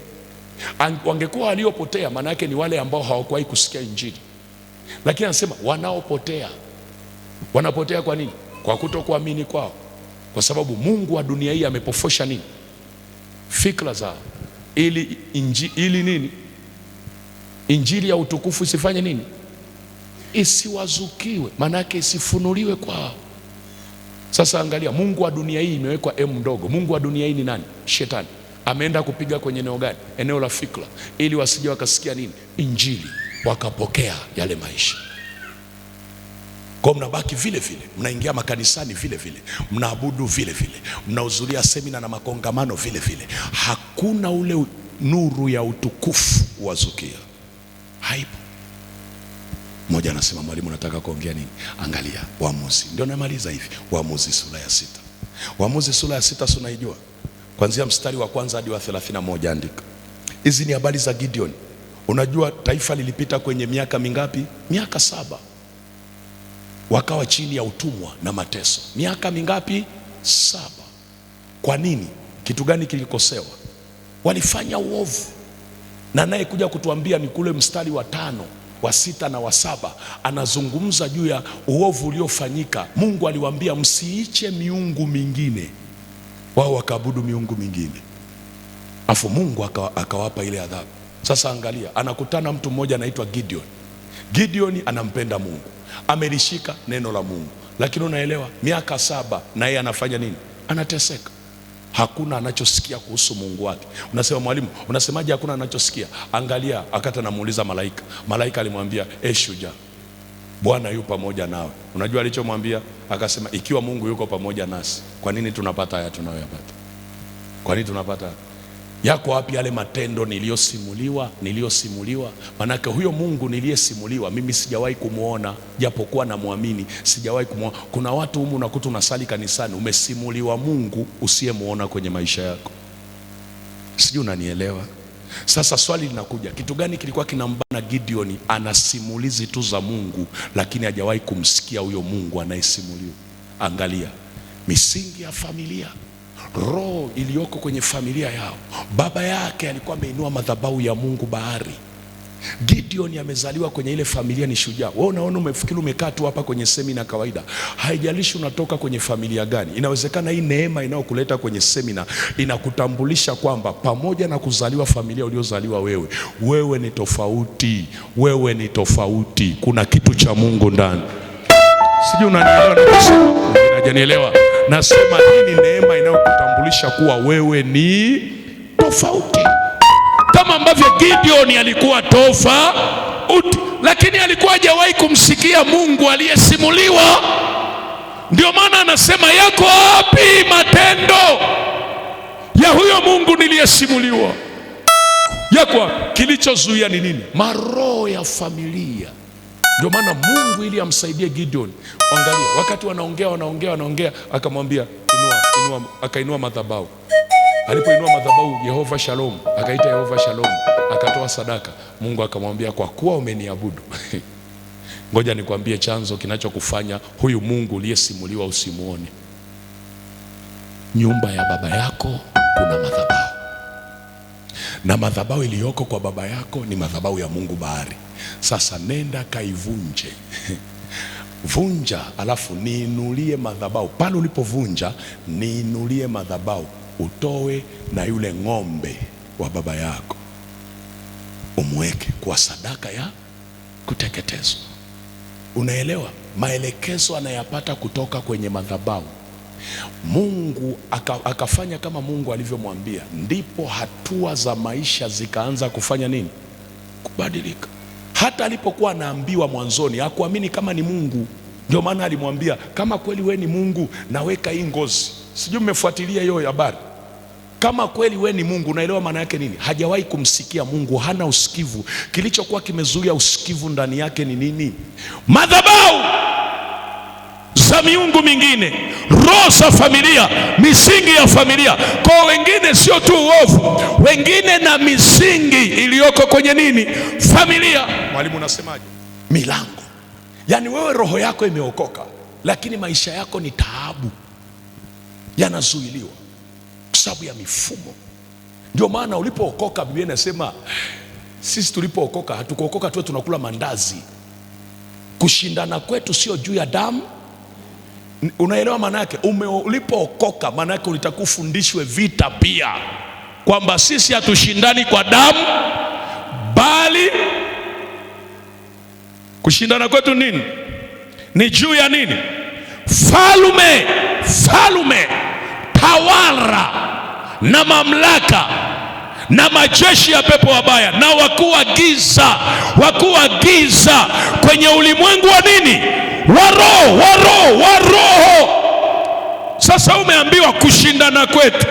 Wangekuwa waliopotea maana yake ni wale ambao hawakuwahi kusikia injili. Lakini anasema wanaopotea. Wanapotea kwa nini? Kwa kutokuamini kwao. Kwa sababu Mungu wa dunia hii amepofosha nini? Fikra zao. Ili nini? Injili ya utukufu isifanye nini? Isiwazukiwe, maana yake isifunuliwe kwao. Sasa angalia, Mungu wa dunia hii imewekwa mdogo. Mungu wa dunia hii ni nani? Shetani. Ameenda kupiga kwenye eneo gani? Eneo la fikra, ili wasije wakasikia nini? Injili, wakapokea yale maisha. Kwa mnabaki vile vile, mnaingia makanisani vile vile, mnaabudu vile vile, mnahudhuria semina na makongamano vile vile. Hakuna ule nuru ya utukufu wazukia, haipo. Mmoja anasema mwalimu, nataka kuongea nini? Angalia Waamuzi, ndio namaliza hivi. Waamuzi sura ya 6. Waamuzi sura ya 6 unaijua? Kuanzia mstari wa 1 hadi wa 31 andika. Hizi ni habari za Gideon. Unajua taifa lilipita kwenye miaka mingapi? Miaka 7. Wakawa chini ya utumwa na mateso. Miaka mingapi? 7. Kwa nini? Kitu gani kilikosewa? Walifanya uovu, na naye kuja kutuambia ni kule mstari wa 5, wa 6 na wa 7, anazungumza juu ya uovu uliofanyika. Mungu aliwaambia msiiche miungu mingine, wao wakaabudu miungu mingine, afu Mungu akawapa ile adhabu. Sasa angalia, anakutana mtu mmoja anaitwa Gideon. Gideon anampenda Mungu, amelishika neno la Mungu, lakini unaelewa, miaka 7 na yeye anafanya nini? Anateseka. Hakuna anachosikia kuhusu Mungu wake. Unasema mwalimu, unasemaje hakuna anachosikia? Angalia, akata namuuliza malaika. Malaika alimwambia shujaa, Bwana yu pamoja nawe. Unajua alichomwambia? Akasema ikiwa Mungu yuko pamoja nasi, kwa nini tunapata haya tunayoyapata? Kwa nini tunapata? Yako wapi yale matendo niliyosimuliwa? Manake huyo Mungu niliyesimuliwa mimi sijawahi kumuona, japokuwa namwamini, sijawahi kumuona. Kuna watu humu unakuta unasali kanisani, umesimuliwa Mungu usiyemuona kwenye maisha yako. Sijui unanielewa? Sasa swali linakuja, kitu gani kilikuwa kinambana Gideon? Ana simulizi tu za Mungu, lakini hajawahi kumsikia huyo Mungu anayesimuliwa. Angalia misingi ya familia, roho iliyoko kwenye familia yao. Baba yake alikuwa ameinua madhabahu ya Mungu bahari. Gideon amezaliwa kwenye ile familia, ni shujaa. Wewe unaona, umefikiri umekaa tu hapa kwenye semina kawaida. Haijalishi unatoka kwenye familia gani. Inawezekana hii neema inayokuleta kwenye semina inakutambulisha kwamba pamoja na kuzaliwa familia uliozaliwa wewe ni tofauti. Wewe ni tofauti. Kuna kitu cha Mungu ndani. Sijui unanielewa na kusema, unajanielewa? Nasema hii ni neema inayokutambulisha kuwa wewe ni tofauti. Kama ambavyo Gideon alikuwa tofauti, lakini alikuwa hajawahi kumsikia Mungu aliyesimuliwa. Ndio maana anasema yako wapi matendo ya huyo Mungu niliyesimuliwa? Yako wapi? Kilichozuia ni nini? Maroho ya familia. Ndio maana Mungu ili amsaidie Gideon, angalia, wakati wanaongea, akamwambia inua, akainua madhabahu. Alipoinua madhabahu, Yehova Shalom, akaita Yehova Shalom, akatoa sadaka. Mungu akamwambia kwa kuwa umeniabudu ngoja nikwambie chanzo kinachokufanya huyu Mungu uliyesimuliwa usimuone. Nyumba ya baba yako kuna madhabahu, na madhabahu iliyoko kwa baba yako ni madhabahu ya Mungu bahari. Sasa nenda kaivunje vunja, alafu niinulie madhabahu. Pale ulipovunja niinulie madhabahu, utoe na yule ng'ombe wa baba yako umweke kwa sadaka ya kuteketezwa. Unaelewa? Maelekezo anayapata kutoka kwenye madhabahu. Mungu akafanya kama Mungu alivyomwambia, ndipo hatua za maisha zikaanza kufanya nini? Kubadilika. Hata alipokuwa anaambiwa mwanzoni hakuamini kama ni Mungu. Ndio maana alimwambia kama kweli we ni Mungu, naweka hii ngozi. Sijui mmefuatilia hiyo habari. Kama kweli we ni Mungu, unaelewa maana yake nini? Hajawahi kumsikia Mungu, hana usikivu. Kilichokuwa kimezuia usikivu ndani yake ni nini? Madhabahu za miungu mingine, roho za familia, misingi ya familia. Kwa wengine sio tu uovu, wengine na misingi iliyoko kwenye nini? Familia. Mwalimu unasemaje? Milango. Yaani wewe roho yako imeokoka, lakini maisha yako ni taabu, yanazuiliwa kwa sababu ya mifumo. Ndio maana ulipookoka, Biblia inasema sisi tulipookoka hatukuokoka tu tunakula mandazi. Kushindana kwetu sio juu ya damu. Unaelewa maana yake? Ulipookoka maana yake ulitakiwa ufundishwe vita pia, kwamba sisi hatushindani kwa damu, bali kushindana kwetu nini? Ni juu ya nini? Falme, tawala na mamlaka na majeshi ya pepo wabaya na wakuu wa giza kwenye ulimwengu wa nini? Wa roho. Sasa umeambiwa kushindana kwetu,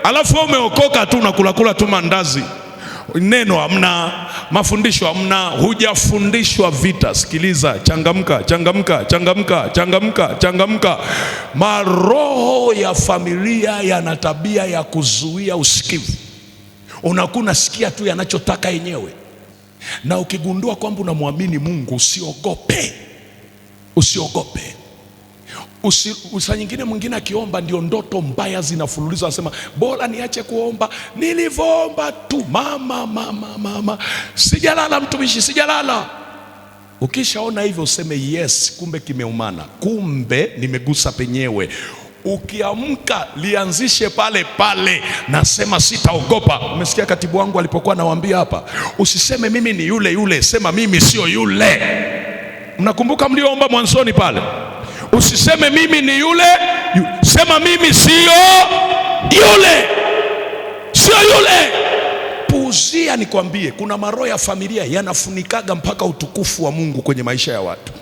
alafu umeokoka tu unakula tu mandazi. Neno hamna, mafundisho hamna, hujafundishwa vita. Sikiliza, changamka. Maroho ya familia yana tabia ya kuzuia usikivu. Unakuwa unasikia tu yanachotaka yenyewe. Na ukigundua kwamba unamwamini Mungu, usiogope. Saa nyingine mwingine akiomba ndio ndoto mbaya zinafululiza, anasema bora niache kuomba, nilivyoomba tu mama sijalala, mtumishi sijalala. Ukishaona hivyo useme yes, kumbe kimeumana, kumbe nimegusa penyewe. Ukiamka lianzishe pale pale, nasema sitaogopa. Umesikia katibu wangu alipokuwa anawaambia hapa, usiseme mimi ni yule yule, sema mimi sio yule. Mnakumbuka mlioomba mwanzoni pale? Usiseme mimi ni yule, sema mimi sio yule, sio yule. Puuzia, nikwambie, kuna maroho ya familia yanafunikaga mpaka utukufu wa Mungu kwenye maisha ya watu.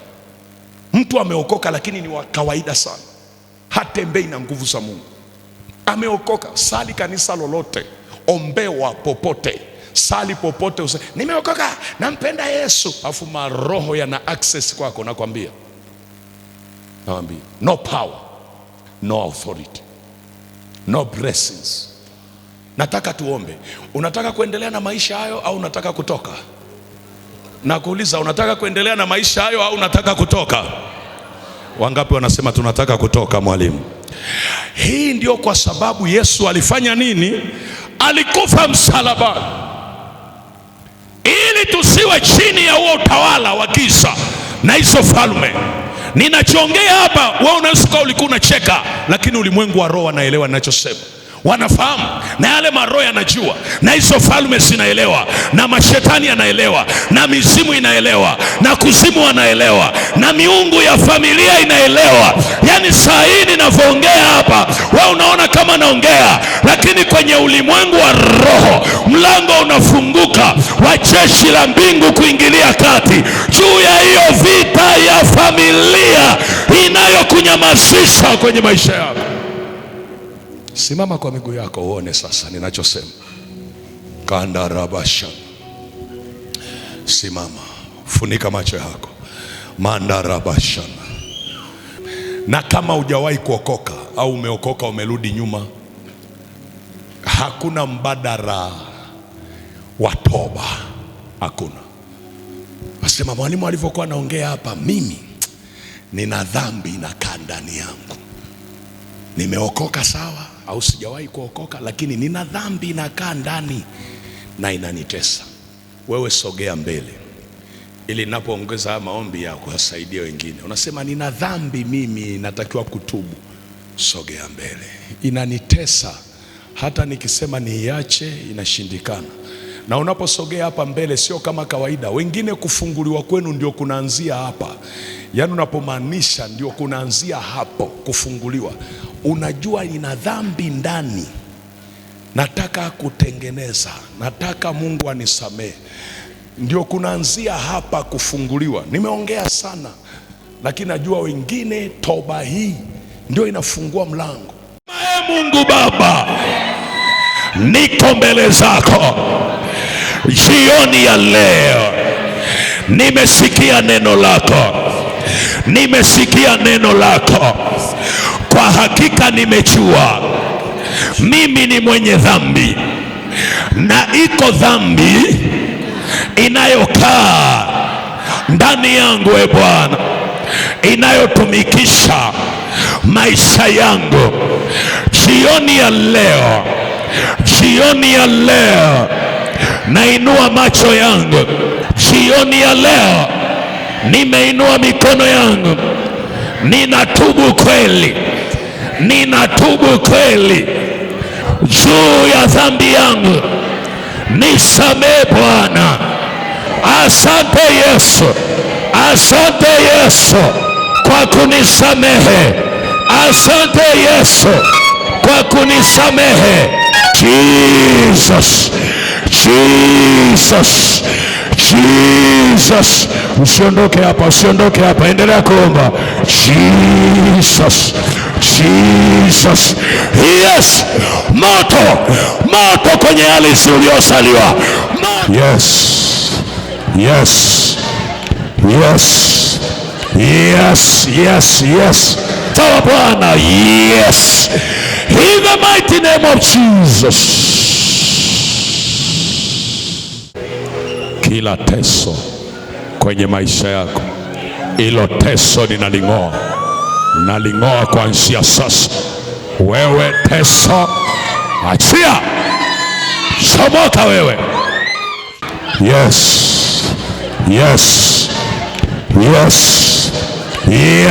Mtu ameokoka lakini ni wa kawaida sana, hatembei na nguvu za Mungu. Ameokoka, sali kanisa lolote, ombewa popote, sali popote, nimeokoka, nampenda Yesu, afu maroho yana access kwako. Nakwambia no power, no authority, no blessings. Nataka tuombe. Unataka kuendelea na maisha hayo au unataka kutoka? Nakuuliza, unataka kuendelea na maisha hayo au unataka kutoka? Wangapi wanasema tunataka kutoka, mwalimu? Hii ndio kwa sababu Yesu alifanya nini? Alikufa msalabani ili tusiwe chini ya huo utawala wa giza na hizo falme. Ninachoongea hapa wewe unasikia, ulikuwa unacheka, lakini ulimwengu wa roho anaelewa ninachosema. Wanafahamu, na yale maroho yanajua, na hizo falme zinaelewa, na mashetani yanaelewa, na mizimu inaelewa, na kuzimu wanaelewa, na miungu ya familia inaelewa. Yani saa hii ninavyoongea hapa, wewe unaona kama naongea, lakini kwenye ulimwengu wa roho mlango unafunguka wa jeshi la mbingu kuingilia kati juu ya hiyo vita ya familia inayokunyamazisha kwenye maisha yako. Simama kwa miguu yako uone sasa ninachosema. Kanda rabasha. Simama, funika macho yako. Manda rabasha. Na kama hujawahi kuokoka au umeokoka umerudi nyuma, hakuna mbadala wa toba, hakuna. Nasema mwalimu alivyokuwa anaongea hapa, mimi nina dhambi inakaa ndani yangu. Nimeokoka sawa au sijawahi kuokoka, lakini nina dhambi inakaa ndani na inanitesa. Wewe sogea mbele ili ninapoongeza maombi ya kuwasaidia wengine. Unasema nina dhambi mimi, natakiwa kutubu. Sogea mbele. Inanitesa, hata nikisema niiache inashindikana. Na unaposogea hapa mbele sio kama kawaida. Wengine kufunguliwa kwenu ndio kunaanzia hapa. Yaani unapomaanisha ndio kunaanzia hapo kufunguliwa. Unajua nina dhambi ndani, nataka kutengeneza, nataka Mungu anisamehe. Ndio kunaanzia hapa kufunguliwa. Nimeongea sana, lakini najua wengine toba hii ndio inafungua mlango. Mungu Baba, niko mbele zako jioni ya leo. Nimesikia neno lako, nimesikia neno lako. Kwa hakika nimejua mimi ni mwenye dhambi, na iko dhambi inayokaa ndani yangu, e Bwana, inayotumikisha maisha yangu. Jioni ya leo, jioni ya leo nainua macho yangu. Jioni ya leo nimeinua mikono yangu. Ninatubu kweli, ninatubu kweli juu ya dhambi yangu. Nisamehe Bwana. Asante Yesu, asante Yesu kwa kunisamehe. Asante Yesu kwa kunisamehe. Jesus, Jesus, Jesus. Usiondoke hapa, usiondoke hapa, endelea kuomba. Jesus, Jesus. Yes, moto, moto kwenye ardhi uliosaliwa. Yes, yes, yes, yes, yes, yes. Sawa Bwana. Yes, in the mighty name of Jesus. Kila teso kwenye maisha yako, ilo teso ninaling'oa, naling'oa kuanzia sasa. Wewe teso, achia, chomoka wewe. Yes, yes, yes, yes.